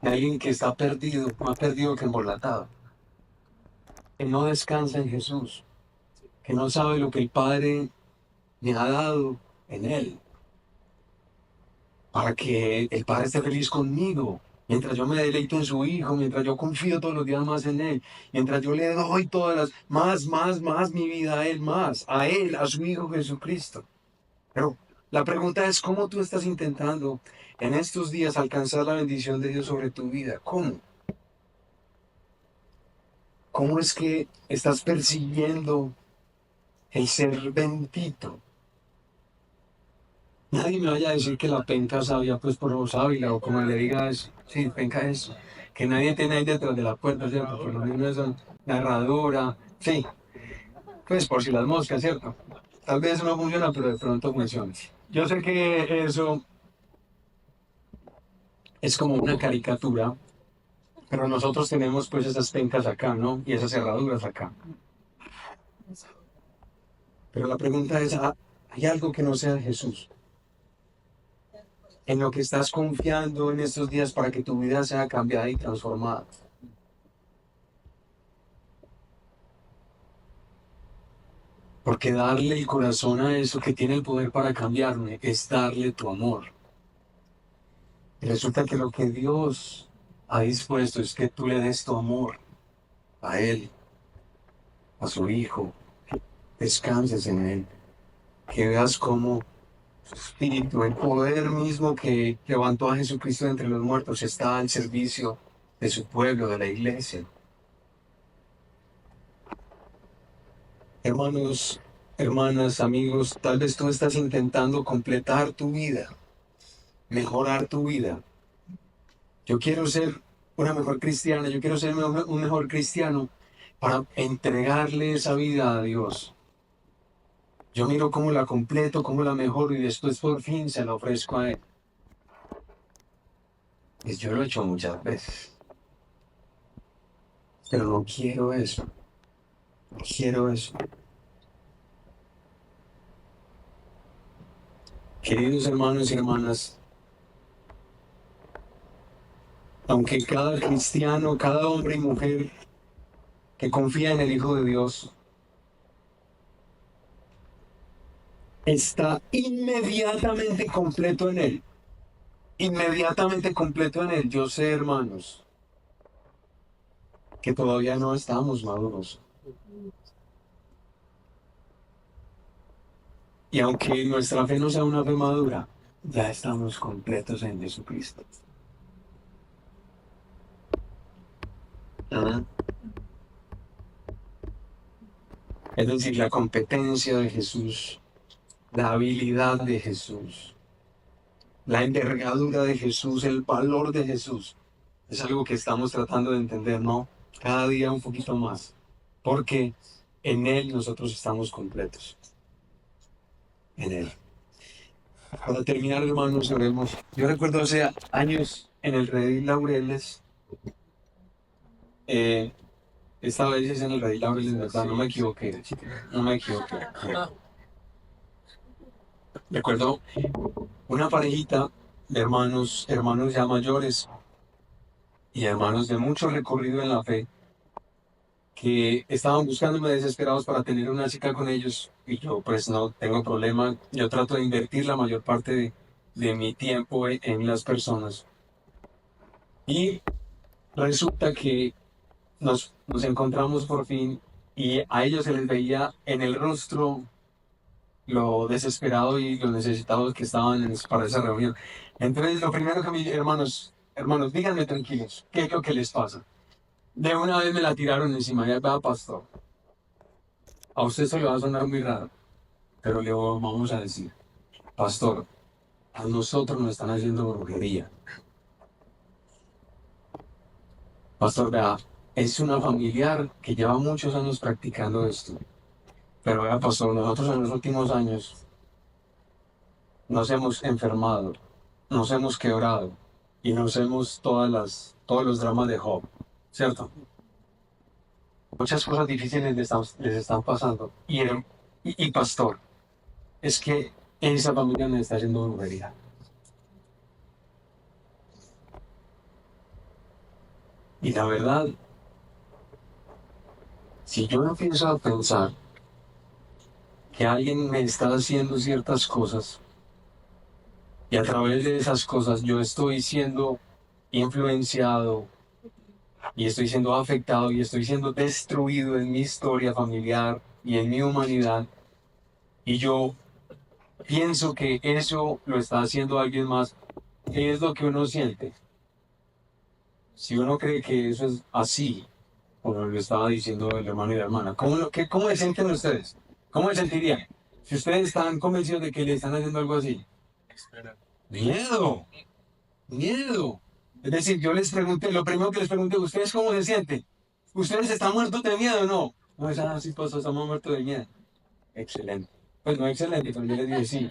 De alguien que está perdido, más perdido que embolatado. Que no descansa en Jesús. Que no sabe lo que el Padre me ha dado en Él. Para que el Padre esté feliz conmigo. Mientras yo me deleito en su Hijo, mientras yo confío todos los días más en Él, mientras yo le doy todas las, más mi vida a Él, a su Hijo Jesucristo. Pero la pregunta es, ¿cómo tú estás intentando en estos días alcanzar la bendición de Dios sobre tu vida? ¿Cómo? ¿Cómo es que estás persiguiendo el ser bendito? Nadie me vaya a decir que la penca sabia pues por los Ávila o como le digas, sí, penca es, que nadie tiene ahí detrás de la puerta, ¿cierto? Por lo menos es la herradura, sí, pues por si las moscas, ¿cierto? Tal vez no funciona, pero de pronto funciona. Yo sé que eso es como una caricatura, pero nosotros tenemos pues esas pencas acá, ¿no? Y esas herraduras acá. Pero la pregunta es, ¿hay algo que no sea Jesús? En lo que estás confiando en estos días para que tu vida sea cambiada y transformada. Porque darle el corazón a eso que tiene el poder para cambiarme es darle tu amor. Y resulta que lo que Dios ha dispuesto es que tú le des tu amor a Él. a su Hijo, que descanses en Él, que veas cómo su Espíritu, el poder mismo que levantó a Jesucristo de entre los muertos, está al servicio de su pueblo, de la iglesia. Hermanos, hermanas, amigos, tal vez tú estás intentando completar tu vida, mejorar tu vida. Yo quiero ser una mejor cristiana, yo quiero ser un mejor cristiano para entregarle esa vida a Dios. Yo miro cómo la completo, cómo la mejoro y después por fin se la ofrezco a Él. Pues yo lo he hecho muchas veces, pero no quiero eso, no quiero eso. Queridos hermanos y hermanas, aunque cada cristiano, cada hombre y mujer que confía en el Hijo de Dios está inmediatamente completo en Él, inmediatamente completo en Él, yo sé, hermanos, que todavía no estamos maduros. Y aunque nuestra fe no sea una fe madura, ya estamos completos en Jesucristo. ¿Ah? Es decir, la competencia de Jesús, la habilidad de Jesús, la envergadura de Jesús, el valor de Jesús, es algo que estamos tratando de entender, ¿no? Cada día un poquito más, porque en Él nosotros estamos completos. En Él. Para terminar, hermanos, oremos. Yo recuerdo hace años en el Redil Laureles, esta vez es en el Redil Laureles, ¿verdad? No me equivoqué, no me equivoqué. Recuerdo una parejita de hermanos ya mayores y hermanos de mucho recorrido en la fe, que estaban buscándome desesperados para tener una chica con ellos, y yo pues no tengo problema, yo trato de invertir la mayor parte de mi tiempo en las personas. Y resulta que nos encontramos por fin y a ellos se les veía en el rostro lo desesperado y lo necesitados que estaban para esa reunión. Entonces lo primero que mis hermanos, díganme tranquilos, ¿qué es lo que les pasa? De una vez me la tiraron encima, ya vea, pastor. A usted eso le va a sonar muy raro, pero le vamos a decir, pastor, a nosotros nos están haciendo brujería. Pastor, vea, es una familiar que lleva muchos años practicando esto. Pero vea, pastor, nosotros en los últimos años nos hemos enfermado, nos hemos quebrado y nos hemos todos los dramas de Job, ¿cierto? Muchas cosas difíciles les están pasando. Y pastor, es que esa familia me está haciendo brujería. Y la verdad, si yo empiezo a pensar que alguien me está haciendo ciertas cosas y a través de esas cosas yo estoy siendo influenciado y estoy siendo afectado y estoy siendo destruido en mi historia familiar y en mi humanidad, y yo pienso que eso lo está haciendo alguien más, ¿qué es lo que uno siente? Si uno cree que eso es así, como lo estaba diciendo el hermano y la hermana, ¿cómo se sienten ustedes? ¿Cómo se sentirían? Si ustedes están convencidos de que le están haciendo algo así. Miedo. Miedo. Es decir, yo les pregunté, lo primero que les pregunté, ¿ustedes cómo se sienten? ¿Ustedes están muertos de miedo o no? No, es así, pasó, estamos muertos de miedo. Excelente. Pues no excelente, pero yo les dije sí.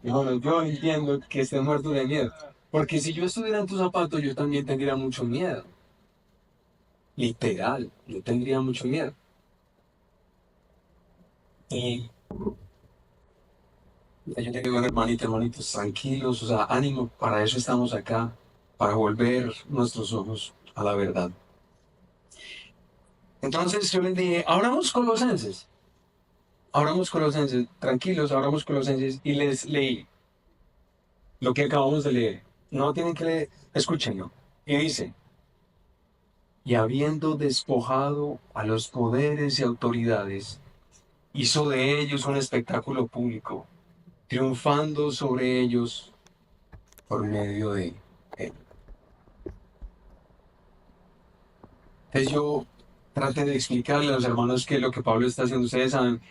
Y bueno, yo entiendo que estén muertos de miedo. Porque si yo estuviera en tus zapatos, yo también tendría mucho miedo. Literal, yo tendría mucho miedo. Y yo te digo, hermanitos, tranquilos, o sea, ánimo, para eso estamos acá, para volver nuestros ojos a la verdad. Entonces yo les dije, abramos Colosenses, tranquilos, abramos Colosenses, y les leí lo que acabamos de leer. No tienen que leer, escúchenlo. Y dice, y habiendo despojado a los poderes y autoridades, hizo de ellos un espectáculo público, triunfando sobre ellos por medio de él. Entonces yo traté de explicarle a los hermanos que lo que Pablo está haciendo. Ustedes saben,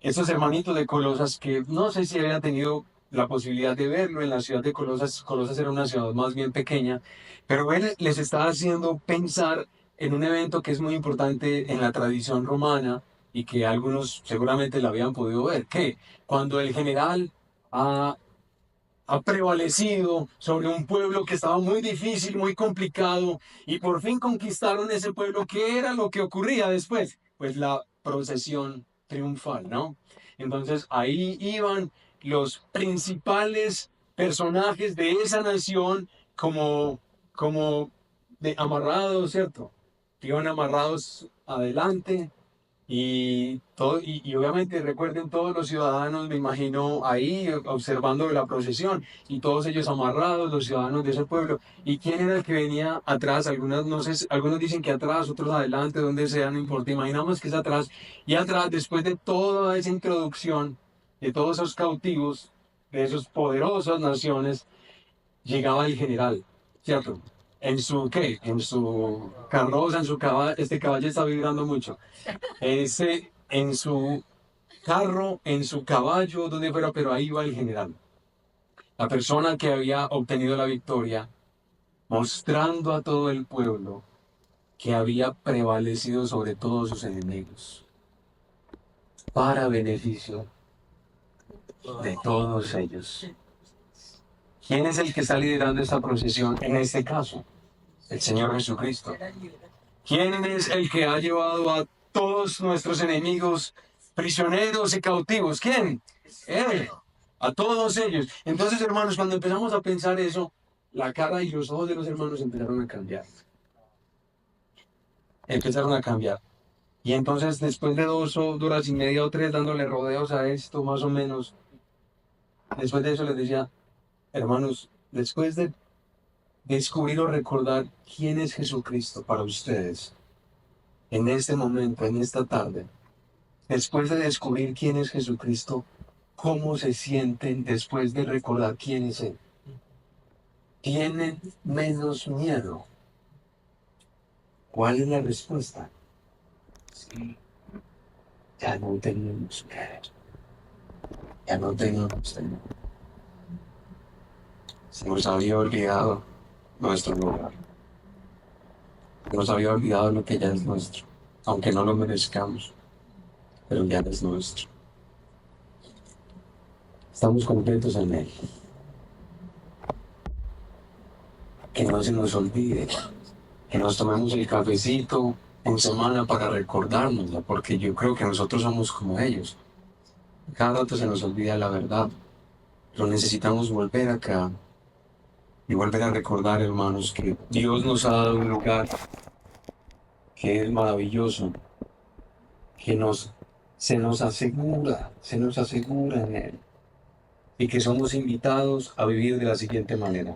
estos hermanitos de Colosas, que no sé si habían tenido la posibilidad de verlo en la ciudad de Colosas. Colosas era una ciudad más bien pequeña, pero él les está haciendo pensar en un evento que es muy importante en la tradición romana y que algunos seguramente la habían podido ver, que cuando el general ha prevalecido sobre un pueblo que estaba muy difícil, muy complicado, y por fin conquistaron ese pueblo. ¿Qué era lo que ocurría después? Pues la procesión triunfal, ¿no? Entonces ahí iban los principales personajes de esa nación como amarrados, ¿cierto? Iban amarrados adelante y obviamente recuerden todos los ciudadanos, me imagino ahí observando la procesión y todos ellos amarrados, los ciudadanos de ese pueblo. ¿Y quién era el que venía atrás? Algunos, no sé, algunos dicen que atrás, otros adelante, donde sea, no importa. Imaginamos que es atrás. Y atrás, después de toda esa introducción, de todos esos cautivos, de esas poderosas naciones, llegaba el general, ¿cierto? En su, ¿qué? En su carroza, en su caballo. Este caballo está vibrando mucho. En su carro, en su caballo, donde fuera, pero ahí va el general. La persona que había obtenido la victoria, mostrando a todo el pueblo que había prevalecido sobre todos sus enemigos, para beneficio de todos ellos. ¿Quién es el que está liderando esta procesión en este caso? El Señor Jesucristo. ¿Quién es el que ha llevado a todos nuestros enemigos prisioneros y cautivos? ¿Quién? Él. A todos ellos. Entonces, hermanos, cuando empezamos a pensar eso, la cara y los ojos de los hermanos empezaron a cambiar. Empezaron a cambiar. Y entonces, después de 2 horas y media o 3 dándole rodeos a esto, más o menos, después de eso les decía, hermanos, después de descubrir o recordar quién es Jesucristo para ustedes, en este momento, en esta tarde, después de descubrir quién es Jesucristo, ¿cómo se sienten después de recordar quién es Él? ¿Tienen menos miedo? ¿Cuál es la respuesta? Sí, ya no tenemos miedo. Ya no tenemos temor. Se nos había olvidado nuestro lugar. Se nos había olvidado lo que ya es nuestro, aunque no lo merezcamos, pero ya es nuestro. Estamos completos en Él. Que no se nos olvide, que nos tomemos el cafecito en semana para recordárnoslo, porque yo creo que nosotros somos como ellos. Cada rato se nos olvida la verdad, pero necesitamos volver acá y volver a recordar, hermanos, que Dios nos ha dado un lugar que es maravilloso, que se nos asegura en Él, y que somos invitados a vivir de la siguiente manera.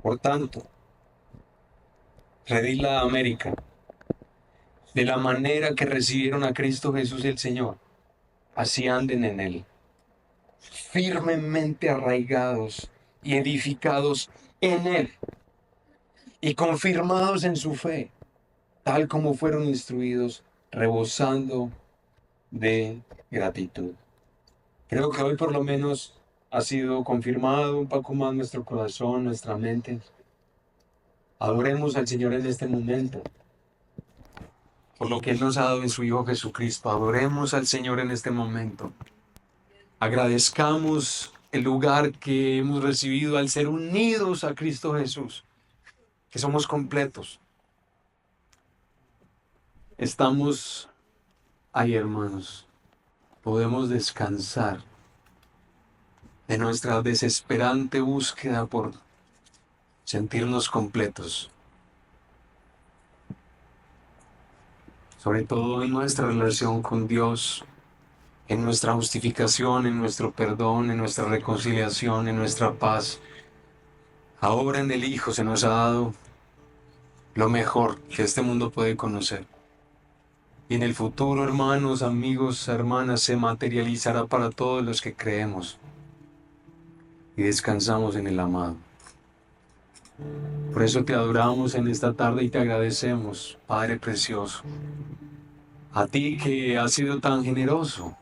Por tanto, redila a América, de la manera que recibieron a Cristo Jesús el Señor, así anden en Él, firmemente arraigados y edificados en Él, y confirmados en su fe, tal como fueron instruidos, rebosando de gratitud. Creo que hoy por lo menos ha sido confirmado un poco más nuestro corazón, nuestra mente. Adoremos al Señor en este momento, por lo que Él nos ha dado en su Hijo Jesucristo. Adoremos al Señor en este momento. Agradezcamos el lugar que hemos recibido al ser unidos a Cristo Jesús, que somos completos. Estamos ahí, hermanos. Podemos descansar de nuestra desesperante búsqueda por sentirnos completos. Sobre todo en nuestra relación con Dios, en nuestra justificación, en nuestro perdón, en nuestra reconciliación, en nuestra paz. Ahora en el Hijo se nos ha dado lo mejor que este mundo puede conocer. Y en el futuro, hermanos, amigos, hermanas, se materializará para todos los que creemos y descansamos en el amado. Por eso te adoramos en esta tarde y te agradecemos, Padre precioso. A ti que has sido tan generoso,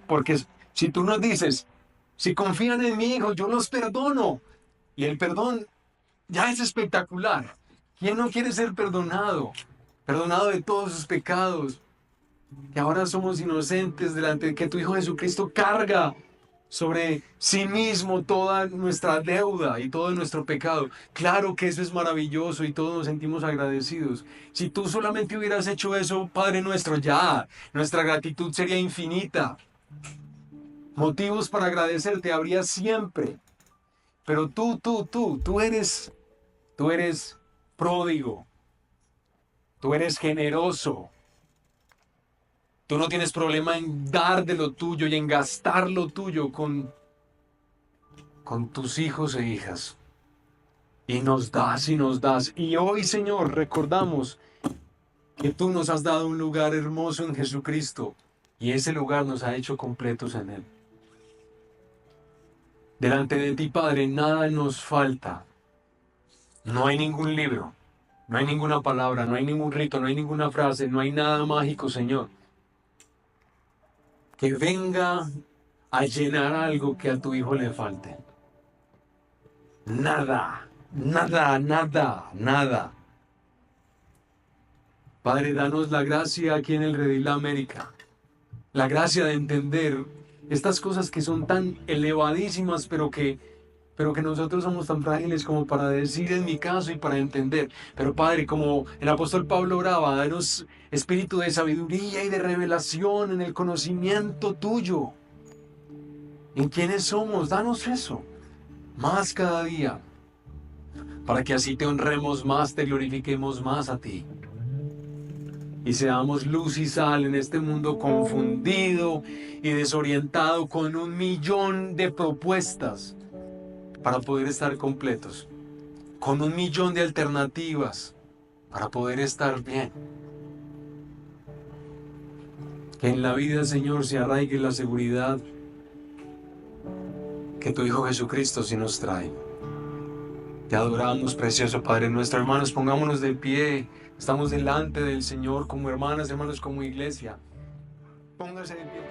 porque si tú nos dices, si confían en mi Hijo, yo los perdono. Y el perdón ya es espectacular. ¿Quién no quiere ser perdonado? Perdonado de todos sus pecados. Que ahora somos inocentes delante de que tu Hijo Jesucristo carga sobre sí mismo toda nuestra deuda y todo nuestro pecado. Claro que eso es maravilloso y todos nos sentimos agradecidos. Si tú solamente hubieras hecho eso, Padre nuestro, ya, nuestra gratitud sería infinita. Motivos para agradecerte habría siempre. Pero tú eres pródigo. Tú eres generoso. Tú no tienes problema en dar de lo tuyo y en gastar lo tuyo con tus hijos e hijas. Y nos das y nos das. Y hoy, Señor, recordamos que tú nos has dado un lugar hermoso en Jesucristo. Y ese lugar nos ha hecho completos en Él. Delante de ti, Padre, nada nos falta. No hay ningún libro, no hay ninguna palabra, no hay ningún rito, no hay ninguna frase, no hay nada mágico, Señor, que venga a llenar algo que a tu Hijo le falte. Nada, nada, nada, nada. Padre, danos la gracia aquí en el Redil de América, la gracia de entender estas cosas que son tan elevadísimas, pero que nosotros somos tan frágiles como para decir en mi caso y para entender. Pero Padre, como el apóstol Pablo oraba, danos espíritu de sabiduría y de revelación en el conocimiento tuyo. ¿En quiénes somos? Danos eso, más cada día, para que así te honremos más, te glorifiquemos más a ti. Y seamos luz y sal en este mundo confundido y desorientado con 1.000.000 de propuestas para poder estar completos, con 1.000.000 de alternativas para poder estar bien. Que en la vida, Señor, se arraigue la seguridad que tu Hijo Jesucristo sí nos trae. Te adoramos, precioso Padre nuestro. Hermanos, pongámonos de pie. Estamos delante del Señor como hermanas, hermanos, como iglesia. Pónganse de pie.